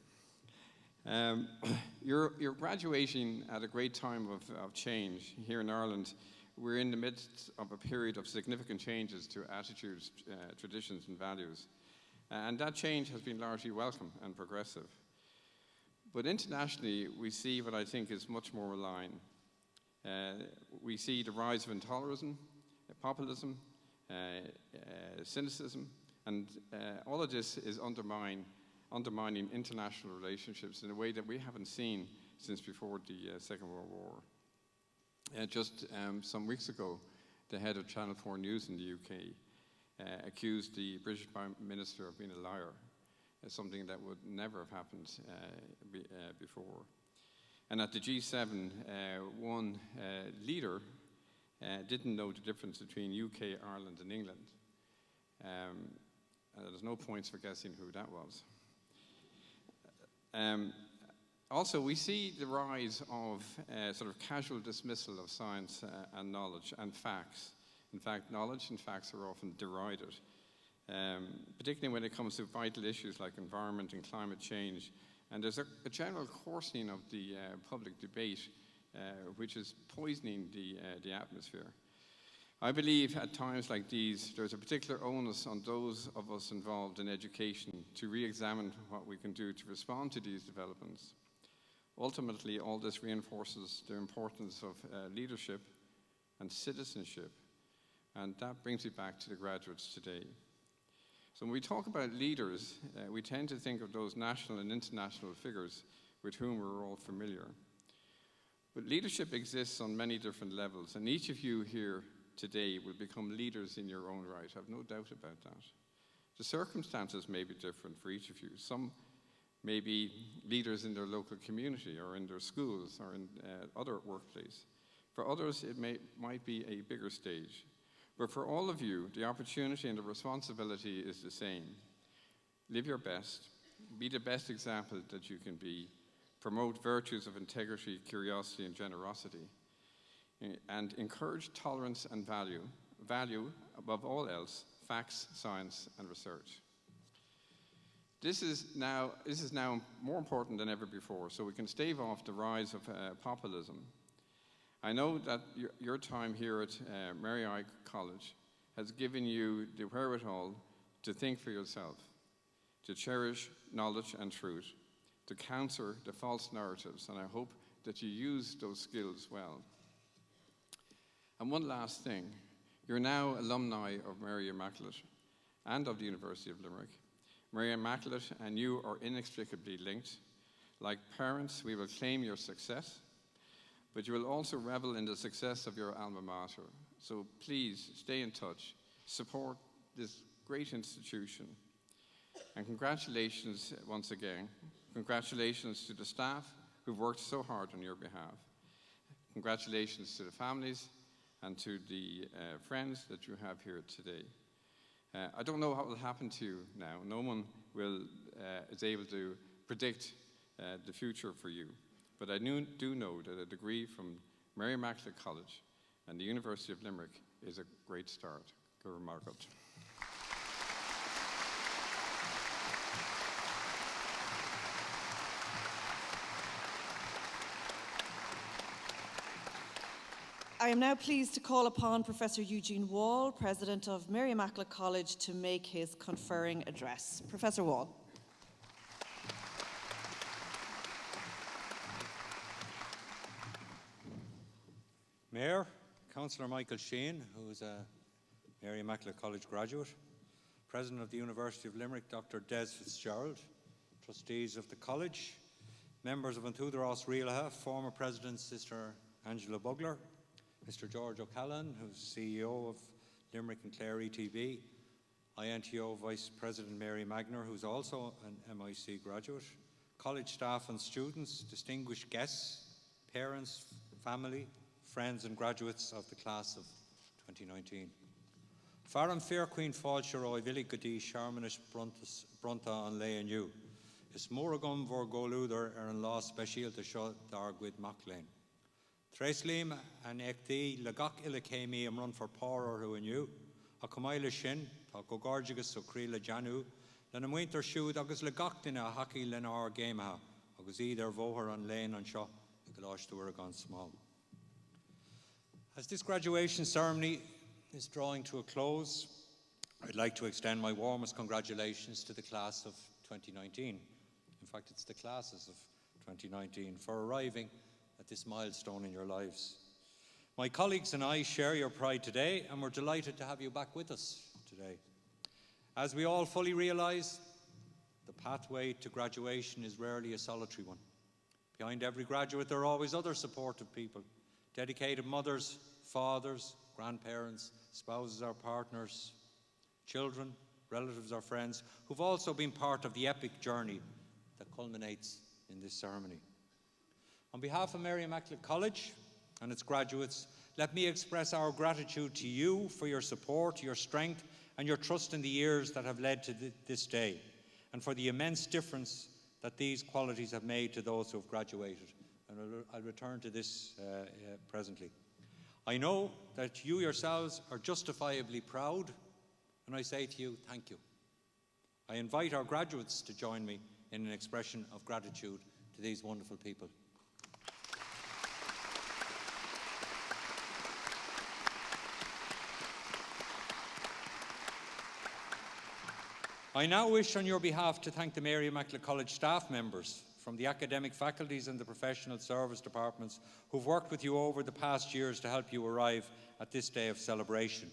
You're graduating at a great time of change. Here in Ireland, we're in the midst of a period of significant changes to attitudes, traditions and values. And that change has been largely welcome and progressive. But internationally, we see what I think is much more aligned. We see the rise of intolerances, populism, cynicism, and all of this is undermining international relationships in a way that we haven't seen since before the Second World War. Just some weeks ago, the head of Channel 4 News in the UK accused the British Prime Minister of being a liar, something that would never have happened before. And at the G7, one leader didn't know the difference between UK, Ireland, and England. There's no points for guessing who that was. Also, we see the rise of sort of casual dismissal of science and knowledge and facts. In fact, knowledge and facts are often derided, particularly when it comes to vital issues like environment and climate change. And there's a general coarsening of the public debate, which is poisoning the atmosphere. I believe at times like these, there's a particular onus on those of us involved in education to re-examine what we can do to respond to these developments. Ultimately, all this reinforces the importance of leadership and citizenship, and that brings me back to the graduates today. So when we talk about leaders, we tend to think of those national and international figures with whom we're all familiar. But leadership exists on many different levels, and each of you here today will become leaders in your own right. I've no doubt about that. The circumstances may be different for each of you. Some may be leaders in their local community or in their schools or in other workplaces. For others, it might be a bigger stage. But for all of you, the opportunity and the responsibility is the same. Live your best. Be the best example that you can be. Promote virtues of integrity, curiosity, and generosity. And encourage tolerance and value, above all else, facts, science, and research. This is now more important than ever before, so we can stave off the rise of populism. I know that your time here at Mary I College has given you the wherewithal to think for yourself, to cherish knowledge and truth, to counter the false narratives, and I hope that you use those skills well. And one last thing, you're now alumni of Mary Immaculate and of the University of Limerick. Mary Immaculate and you are inextricably linked. Like parents, we will claim your success, but you will also revel in the success of your alma mater. So please stay in touch, support this great institution. And congratulations once again. Congratulations to the staff who've worked so hard on your behalf. Congratulations to the families and to the friends that you have here today. I don't know what will happen to you now. No one is able to predict the future for you. But I do know that a degree from Mary Immaculate College and the University of Limerick is a great start. Gura Margaret. I am now pleased to call upon Professor Eugene Wall, President of Mary Immaculate College, to make his conferring address. Professor Wall. Mayor, Councillor Michael Sheehan, who is a Mary Immaculate College graduate, President of the University of Limerick, Dr. Des Fitzgerald, trustees of the college, members of An Tuathras Rialaha, former President Sister Angela Bugler, Mr. George O'Callaghan, who's CEO of Limerick and Clare ETB, INTO Vice President Mary Magner, who's also an MIC graduate, college staff and students, distinguished guests, parents, family, friends and graduates of the class of 2019. Faram Fair Queen Fáilseoir Vili Gadi Sharmanish Brunta an Lay and you. Is Moragum vor Golúder an law special to show Dargwid Maclean. Treslim and Ekti Lagak Ilakemi run for Power who and you. A Kamaila Shin, Tako Gorgigus Okrila Janu, then a winter shoot Agus Lagaktina Haki Lenar Gameha, Agus either Voher on Lane and Shaw, the Galosh to Oregon Small. As this graduation ceremony is drawing to a close, I'd like to extend my warmest congratulations to the class of 2019. In fact, it's the classes of 2019 for arriving at this milestone in your lives. My colleagues and I share your pride today, and we're delighted to have you back with us today. As we all fully realise, the pathway to graduation is rarely a solitary one. Behind every graduate, there are always other supportive people, dedicated mothers, fathers, grandparents, spouses or partners, children, relatives or friends, who've also been part of the epic journey that culminates in this ceremony. On behalf of Mary Immaculate College and its graduates, let me express our gratitude to you for your support, your strength, and your trust in the years that have led to this day, and for the immense difference that these qualities have made to those who have graduated. And I'll return to this presently. I know that you yourselves are justifiably proud, and I say to you, thank you. I invite our graduates to join me in an expression of gratitude to these wonderful people. I now wish on your behalf to thank the Mary Immaculate College staff members from the academic faculties and the professional service departments who've worked with you over the past years to help you arrive at this day of celebration.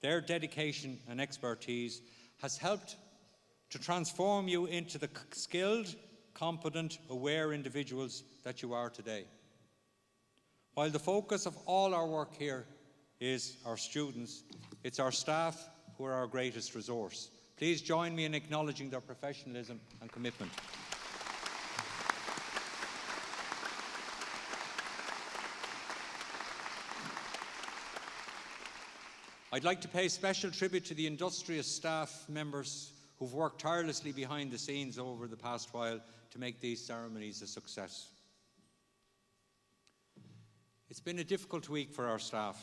Their dedication and expertise has helped to transform you into the skilled, competent, aware individuals that you are today. While the focus of all our work here is our students, it's our staff who are our greatest resource. Please join me in acknowledging their professionalism and commitment. I'd like to pay special tribute to the industrious staff members who've worked tirelessly behind the scenes over the past while to make these ceremonies a success. It's been a difficult week for our staff,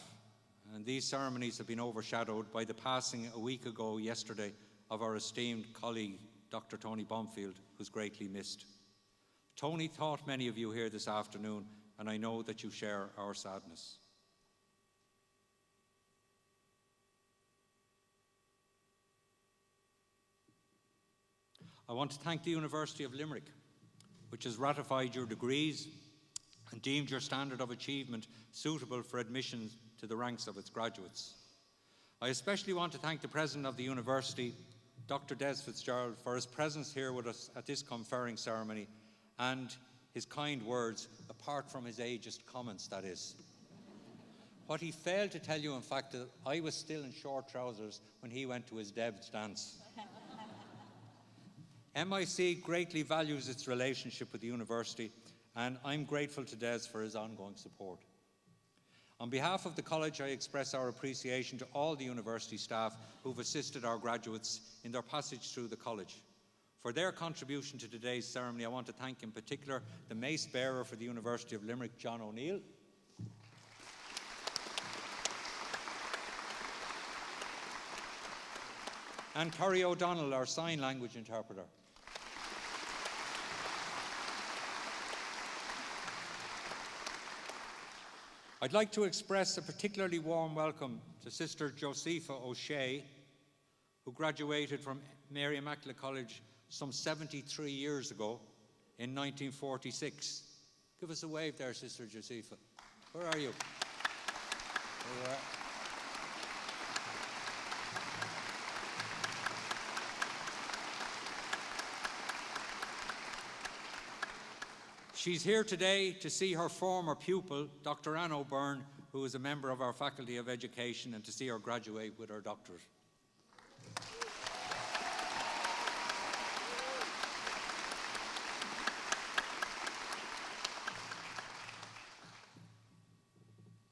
and these ceremonies have been overshadowed by the passing a week ago yesterday of our esteemed colleague, Dr. Tony Bomfield, who's greatly missed. Tony taught many of you here this afternoon, and I know that you share our sadness. I want to thank the University of Limerick, which has ratified your degrees and deemed your standard of achievement suitable for admission to the ranks of its graduates. I especially want to thank the President of the University, Dr. Des Fitzgerald, for his presence here with us at this conferring ceremony and his kind words, apart from his ageist comments, that is. What he failed to tell you, in fact, that I was still in short trousers when he went to his Deb's dance. MIC greatly values its relationship with the university, and I'm grateful to Des for his ongoing support. On behalf of the college, I express our appreciation to all the university staff who've assisted our graduates in their passage through the college. For their contribution to today's ceremony, I want to thank in particular the mace bearer for the University of Limerick, John O'Neill, and Corrie O'Donnell, our sign language interpreter. I'd like to express a particularly warm welcome to Sister Josepha O'Shea, who graduated from Mary Immaculate College some 73 years ago in 1946. Give us a wave there, Sister Josepha. Where are you? There you are. She's here today to see her former pupil, Dr. Anne O'Byrne, who is a member of our Faculty of Education, and to see her graduate with her doctorate.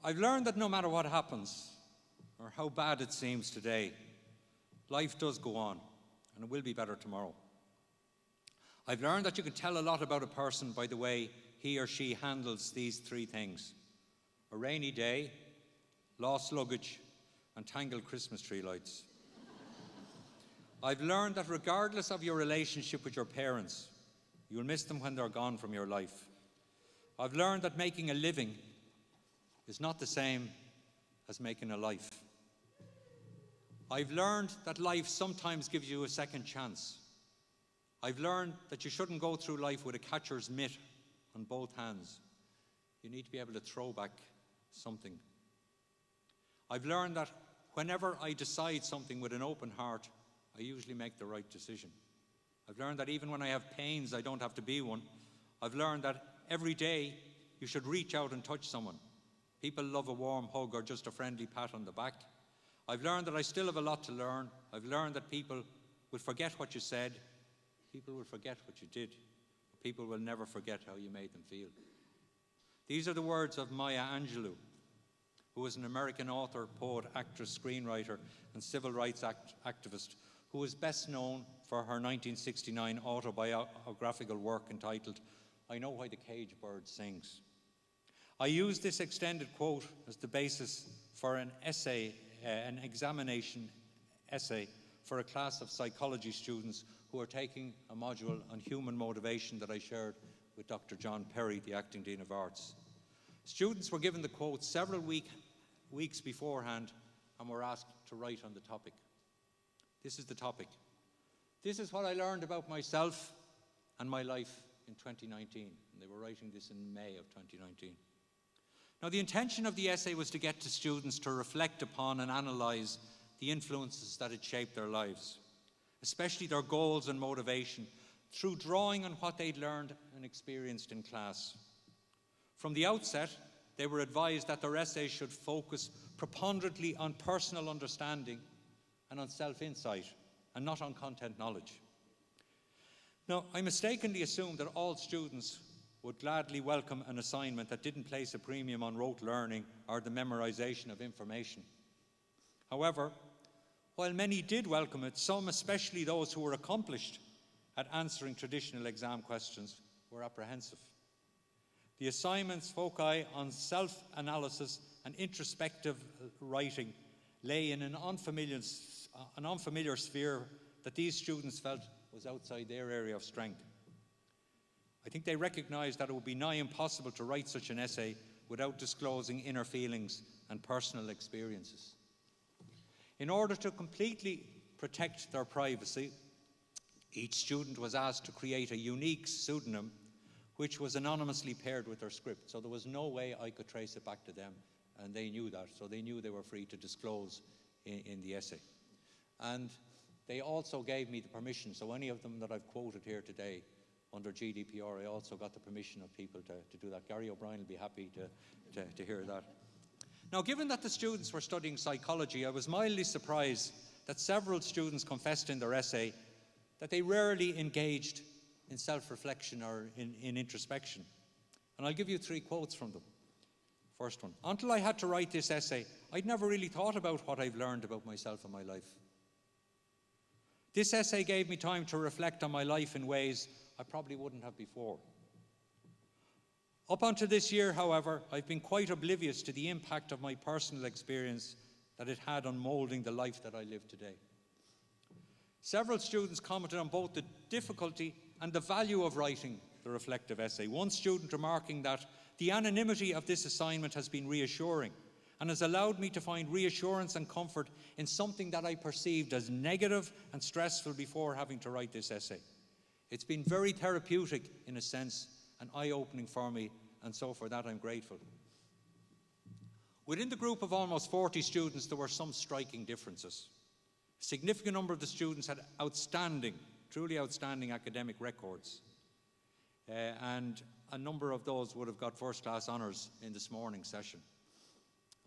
I've learned that no matter what happens, or how bad it seems today, life does go on, and it will be better tomorrow. I've learned that you can tell a lot about a person by the way he or she handles these three things: a rainy day, lost luggage, and tangled Christmas tree lights. I've learned that regardless of your relationship with your parents, you'll miss them when they're gone from your life. I've learned that making a living is not the same as making a life. I've learned that life sometimes gives you a second chance. I've learned that you shouldn't go through life with a catcher's mitt on both hands. You need to be able to throw back something. I've learned that whenever I decide something with an open heart, I usually make the right decision. I've learned that even when I have pains, I don't have to be one. I've learned that every day you should reach out and touch someone. People love a warm hug or just a friendly pat on the back. I've learned that I still have a lot to learn. I've learned that people will forget what you said. People will forget what you did. People will never forget how you made them feel. These are the words of Maya Angelou, who was an American author, poet, actress, screenwriter, and civil rights activist, who is best known for her 1969 autobiographical work entitled I Know Why the Cage Bird Sings. I use this extended quote as the basis for an essay, an examination essay for a class of psychology students who are taking a module on human motivation that I shared with Dr. John Perry, the Acting Dean of Arts. Students were given the quote several weeks beforehand and were asked to write on the topic. This is the topic. This is what I learned about myself and my life in 2019. And they were writing this in May of 2019. Now, the intention of the essay was to get to students to reflect upon and analyse the influences that had shaped their lives, especially their goals and motivation, through drawing on what they'd learned and experienced in class. From the outset, they were advised that their essays should focus preponderantly on personal understanding and on self-insight, and not on content knowledge. Now, I mistakenly assumed that all students would gladly welcome an assignment that didn't place a premium on rote learning or the memorization of information. However, while many did welcome it, some, especially those who were accomplished at answering traditional exam questions, were apprehensive. The assignment's foci on self-analysis and introspective writing lay in an unfamiliar sphere that these students felt was outside their area of strength. I think they recognised that it would be nigh impossible to write such an essay without disclosing inner feelings and personal experiences. In order to completely protect their privacy, each student was asked to create a unique pseudonym which was anonymously paired with their script. So there was no way I could trace it back to them, and they knew that. So they knew they were free to disclose in the essay. And they also gave me the permission, so any of them that I've quoted here today under GDPR, I also got the permission of people to do that. Gary O'Brien will be happy to hear that. Now, given that the students were studying psychology, I was mildly surprised that several students confessed in their essay that they rarely engaged in self-reflection or in introspection. And I'll give you 3 quotes from them. First one: until I had to write this essay, I'd never really thought about what I've learned about myself and my life. This essay gave me time to reflect on my life in ways I probably wouldn't have before. Up until this year, however, I've been quite oblivious to the impact of my personal experience that it had on moulding the life that I live today. Several students commented on both the difficulty and the value of writing the reflective essay. One student remarking that the anonymity of this assignment has been reassuring and has allowed me to find reassurance and comfort in something that I perceived as negative and stressful before having to write this essay. It's been very therapeutic in a sense and eye-opening for me, and so for that I'm grateful. Within the group of almost 40 students, there were some striking differences. A significant number of the students had outstanding, truly outstanding academic records, and a number of those would have got first-class honours in this morning's session.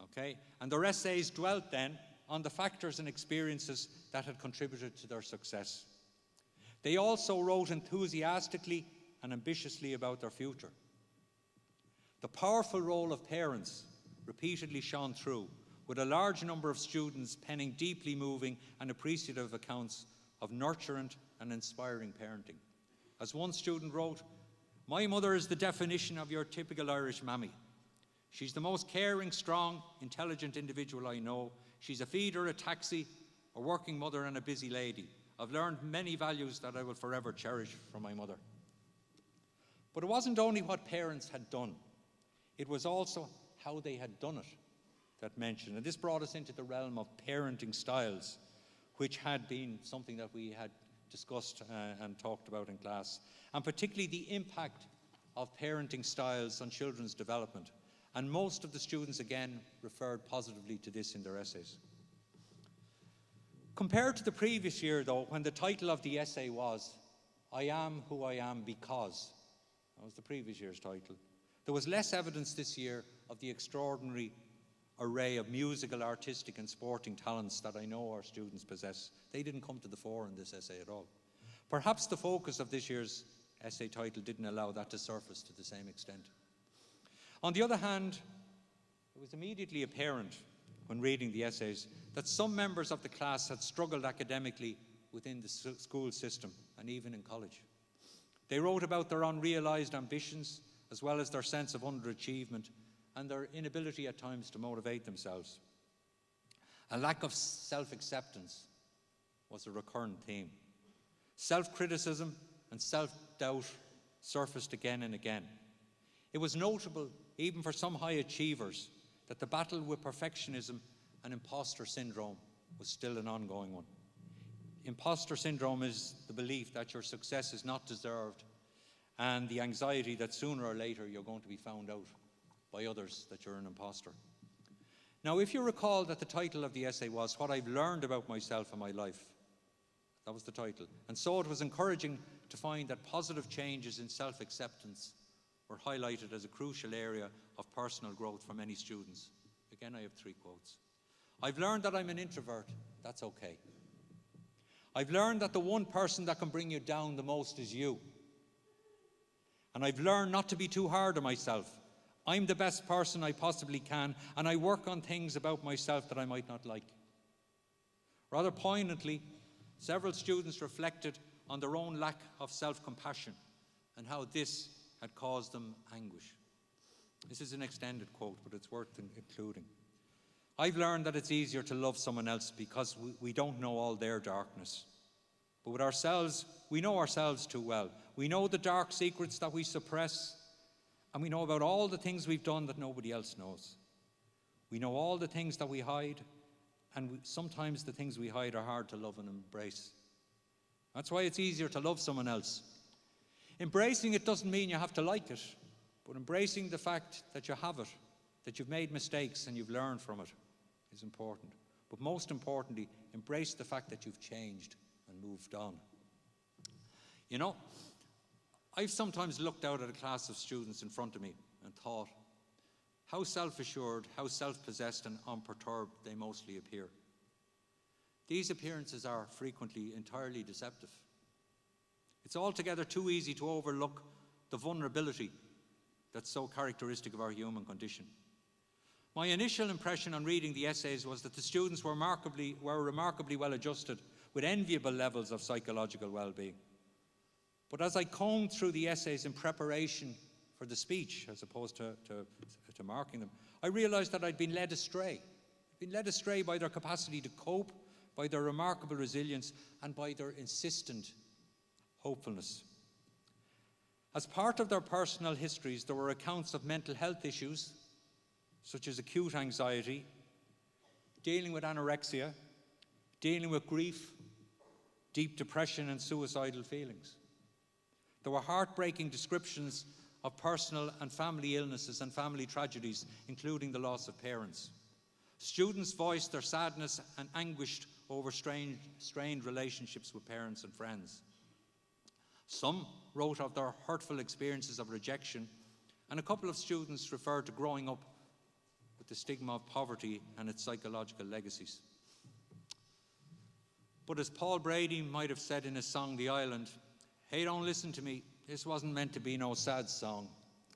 Okay? And their essays dwelt then on the factors and experiences that had contributed to their success. They also wrote enthusiastically and ambitiously about their future. The powerful role of parents repeatedly shone through, with a large number of students penning deeply moving and appreciative accounts of nurturant and inspiring parenting. As one student wrote, "My mother is the definition of your typical Irish mammy. She's the most caring, strong, intelligent individual I know. She's a feeder, a taxi, a working mother and a busy lady. I've learned many values that I will forever cherish from my mother." But it wasn't only what parents had done, it was also how they had done it that mentioned. And this brought us into the realm of parenting styles, which had been something that we had discussed and talked about in class, and particularly the impact of parenting styles on children's development. And most of the students, again, referred positively to this in their essays. Compared to the previous year, though, when the title of the essay was "I Am Who I Am Because," that was the previous year's title, there was less evidence this year of the extraordinary array of musical, artistic and sporting talents that I know our students possess. They didn't come to the fore in this essay at all. Perhaps the focus of this year's essay title didn't allow that to surface to the same extent. On the other hand, it was immediately apparent when reading the essays that some members of the class had struggled academically within the school system and even in college. They wrote about their unrealized ambitions as well as their sense of underachievement and their inability at times to motivate themselves. A lack of self-acceptance was a recurrent theme. Self-criticism and self-doubt surfaced again and again. It was notable, even for some high achievers, that the battle with perfectionism and imposter syndrome was still an ongoing one. Imposter syndrome is the belief that your success is not deserved and the anxiety that sooner or later you're going to be found out by others that you're an imposter. Now, if you recall that the title of the essay was What I've Learned About Myself and My Life, that was the title. And so it was encouraging to find that positive changes in self-acceptance were highlighted as a crucial area of personal growth for many students. Again, I have 3 quotes. I've learned that I'm an introvert. That's okay. I've learned that the one person that can bring you down the most is you. And I've learned not to be too hard on myself. I'm the best person I possibly can, and I work on things about myself that I might not like. Rather poignantly, several students reflected on their own lack of self-compassion and how this had caused them anguish. This is an extended quote, but it's worth including. I've learned that it's easier to love someone else because we don't know all their darkness. But with ourselves, we know ourselves too well. We know the dark secrets that we suppress, and we know about all the things we've done that nobody else knows. We know all the things that we hide, and sometimes the things we hide are hard to love and embrace. That's why it's easier to love someone else. Embracing it doesn't mean you have to like it, but embracing the fact that you have it, that you've made mistakes and you've learned from it is important. But most importantly, embrace the fact that you've changed and moved on. You know, I've sometimes looked out at a class of students in front of me and thought how self-assured, how self-possessed and unperturbed they mostly appear. These appearances are frequently entirely deceptive. It's altogether too easy to overlook the vulnerability that's so characteristic of our human condition. My initial impression on reading the essays was that the students were remarkably well adjusted with enviable levels of psychological well-being. But as I combed through the essays in preparation for the speech, as opposed to marking them, I realized that I'd been led astray. Been led astray by their capacity to cope, by their remarkable resilience, and by their insistent hopefulness. As part of their personal histories, there were accounts of mental health issues, such as acute anxiety, dealing with anorexia, dealing with grief, deep depression, and suicidal feelings. There were heartbreaking descriptions of personal and family illnesses and family tragedies, including the loss of parents. Students voiced their sadness and anguish over strained relationships with parents and friends. Some wrote of their hurtful experiences of rejection, and a couple of students referred to growing up with the stigma of poverty and its psychological legacies. But as Paul Brady might have said in his song, The Island, hey, don't listen to me, this wasn't meant to be no sad song.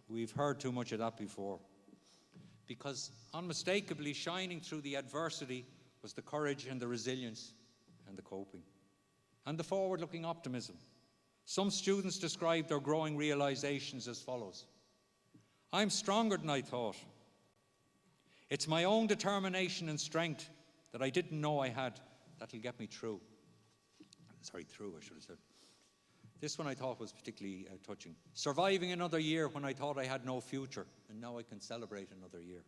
We've heard too much of that before. Because unmistakably shining through the adversity was the courage and the resilience and the coping. And the forward-looking optimism. Some students described their growing realizations as follows. I'm stronger than I thought. It's my own determination and strength that I didn't know I had that'll get me through. Through, I should have said. This one I thought was particularly touching. Surviving another year when I thought I had no future, and now I can celebrate another year.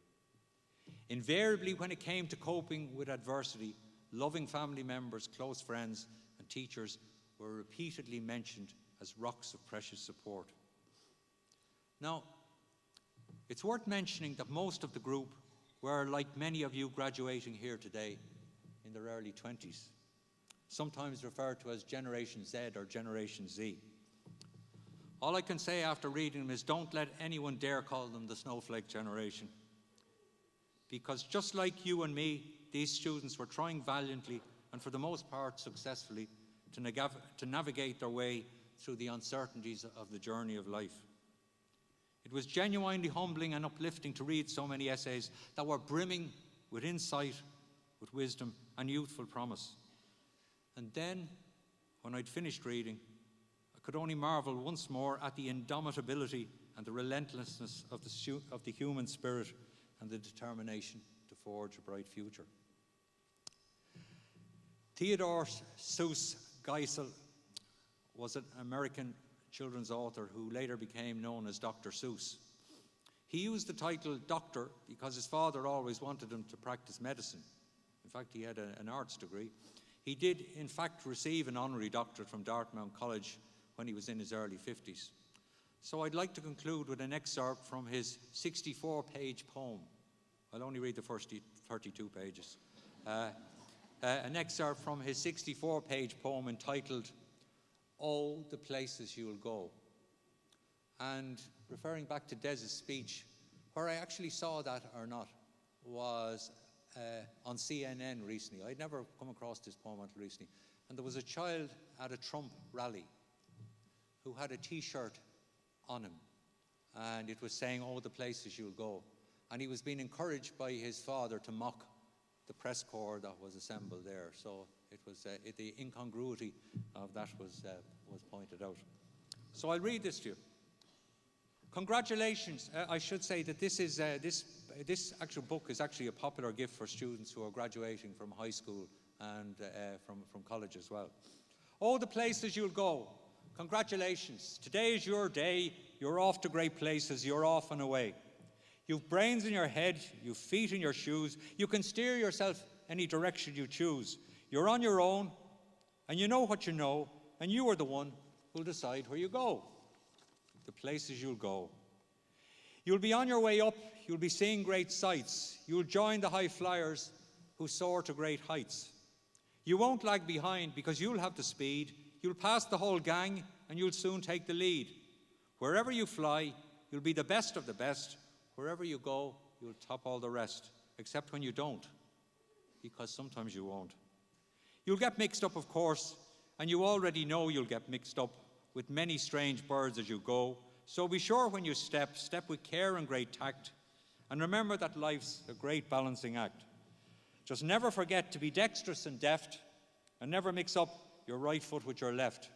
Invariably, when it came to coping with adversity, loving family members, close friends, and teachers were repeatedly mentioned as rocks of precious support. Now, it's worth mentioning that most of the group were, like many of you graduating here today, in their early 20s, sometimes referred to as Generation Z or Generation Z. All I can say after reading them is don't let anyone dare call them the snowflake generation. Because just like you and me, these students were trying valiantly and for the most part successfully to navigate their way through the uncertainties of the journey of life. It was genuinely humbling and uplifting to read so many essays that were brimming with insight, with wisdom, and youthful promise. And then, when I'd finished reading, I could only marvel once more at the indomitability and the relentlessness of the human spirit and the determination to forge a bright future. Theodore Seuss Geisel was an American children's author who later became known as Dr. Seuss. He used the title doctor because his father always wanted him to practice medicine. In fact, he had an arts degree. He did, in fact, receive an honorary doctorate from Dartmouth College when he was in his early 50s. So I'd like to conclude with an excerpt from his 64-page poem. I'll only read the first 32 pages. An excerpt from his 64-page poem entitled, "Oh, the Places You'll Go." And referring back to Des's speech, where I actually saw that or not was on CNN recently. I'd never come across this poem until recently. And there was a child at a Trump rally who had a T-shirt on him. And it was saying, "Oh, the places you'll go." And he was being encouraged by his father to mock the press corps that was assembled there. So it was the incongruity of that was pointed out. So I'll read this to you. Congratulations. I should say that this actual book is actually a popular gift for students who are graduating from high school and from college as well. Oh, the places you'll go. Congratulations. Today is your day. You're off to great places. You're off and away. You've brains in your head. You've feet in your shoes. You can steer yourself any direction you choose. You're on your own, and you know what you know, and you are the one who'll decide where you go. The places you'll go. You'll be on your way up. You'll be seeing great sights. You'll join the high flyers who soar to great heights. You won't lag behind because you'll have the speed. You'll pass the whole gang and you'll soon take the lead. Wherever you fly, you'll be the best of the best. Wherever you go, you'll top all the rest, except when you don't, because sometimes you won't. You'll get mixed up, of course, and you already know you'll get mixed up with many strange birds as you go. So be sure when you step with care and great tact, and remember that life's a great balancing act. Just never forget to be dexterous and deft, and never mix up your right foot with your left.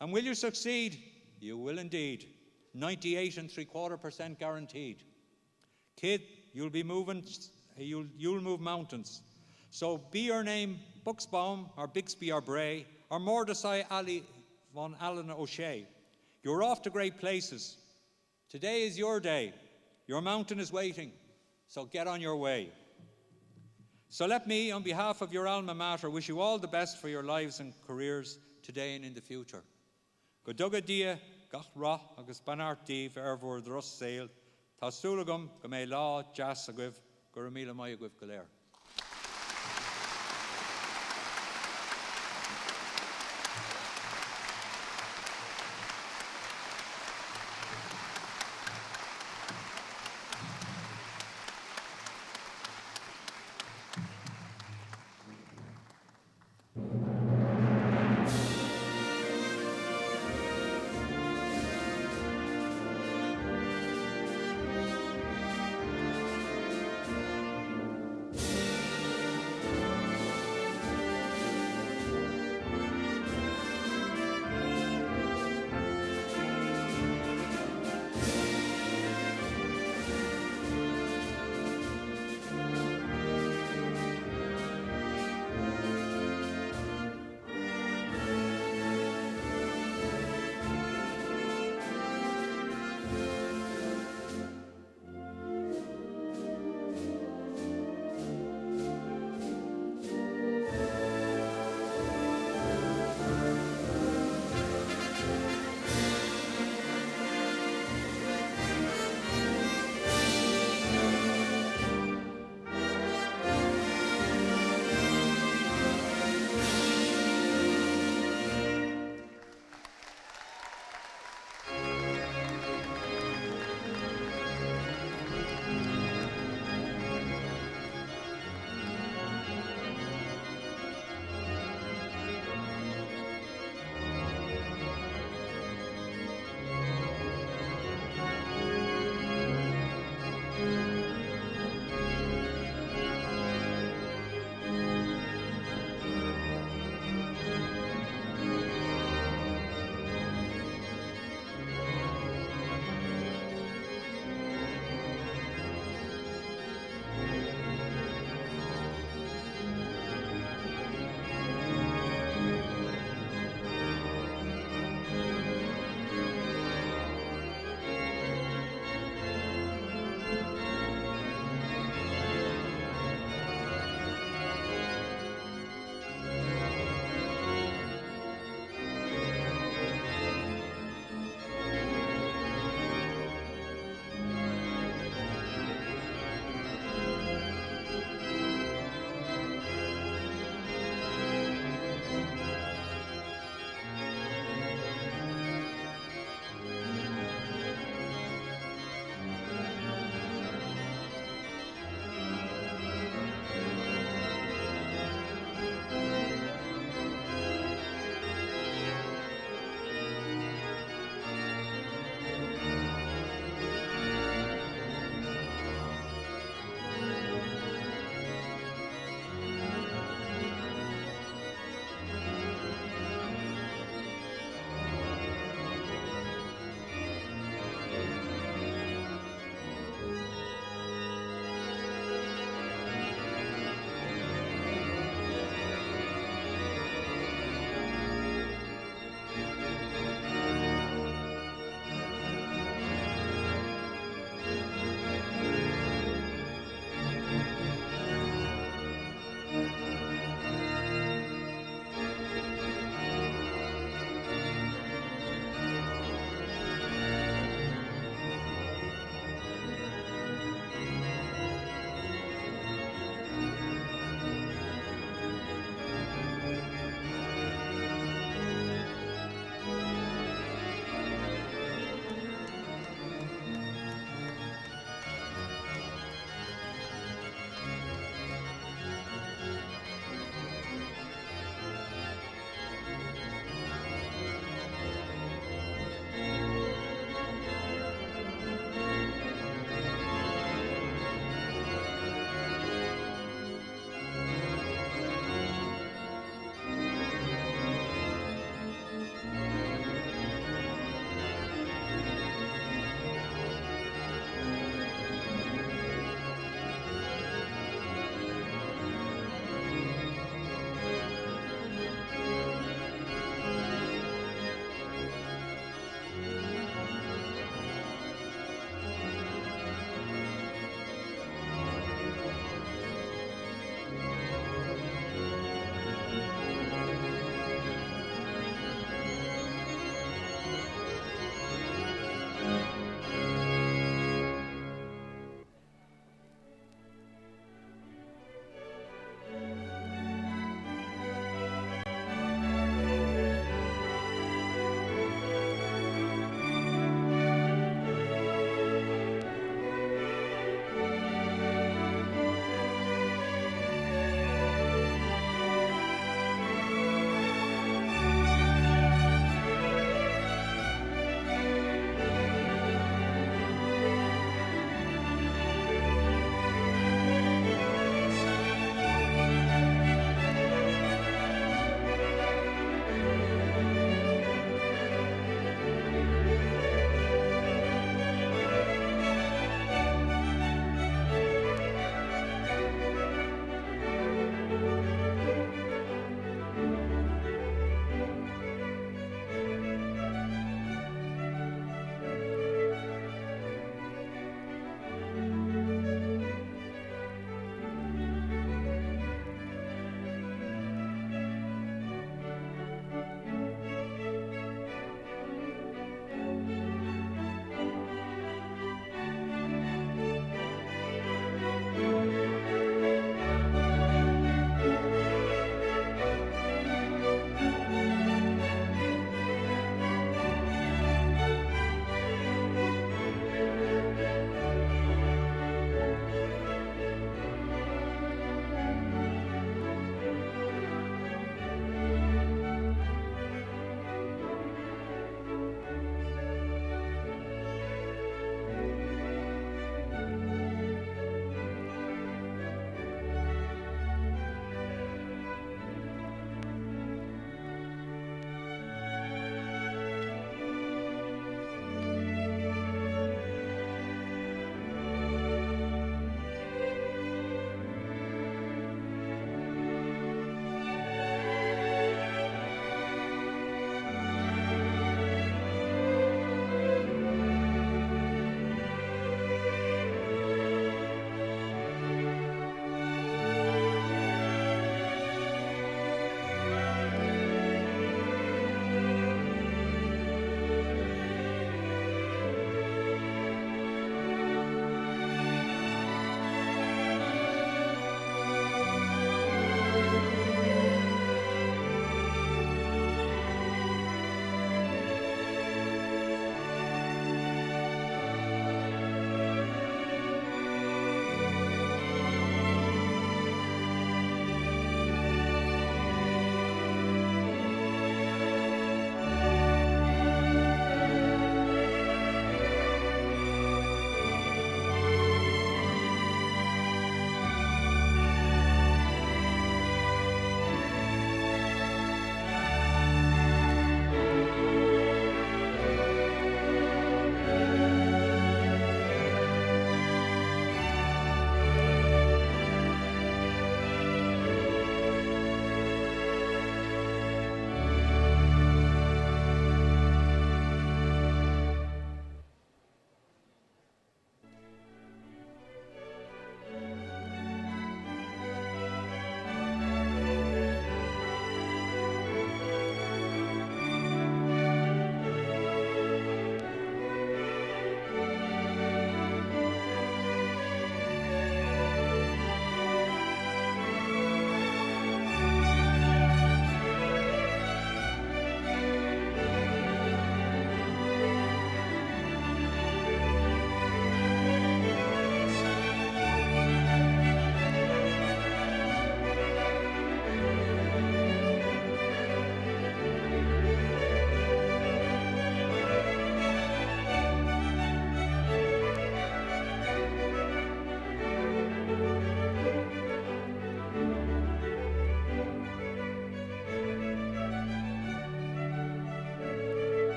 And will you succeed? You will indeed. 98.75% guaranteed. Kid, you'll move mountains. So be your name Buxbaum or Bixby or Bray or Mordecai Ali von Allen O'Shea. You're off to great places. Today is your day. Your mountain is waiting. So get on your way. So let me, on behalf of your alma mater, wish you all the best for your lives and careers today and in the future. Go dugad dia, gach ra agus banart dív ervor dros sail, tá súlagum go mé lá jas agwiv, go ramila mai agwiv galer.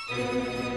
Thank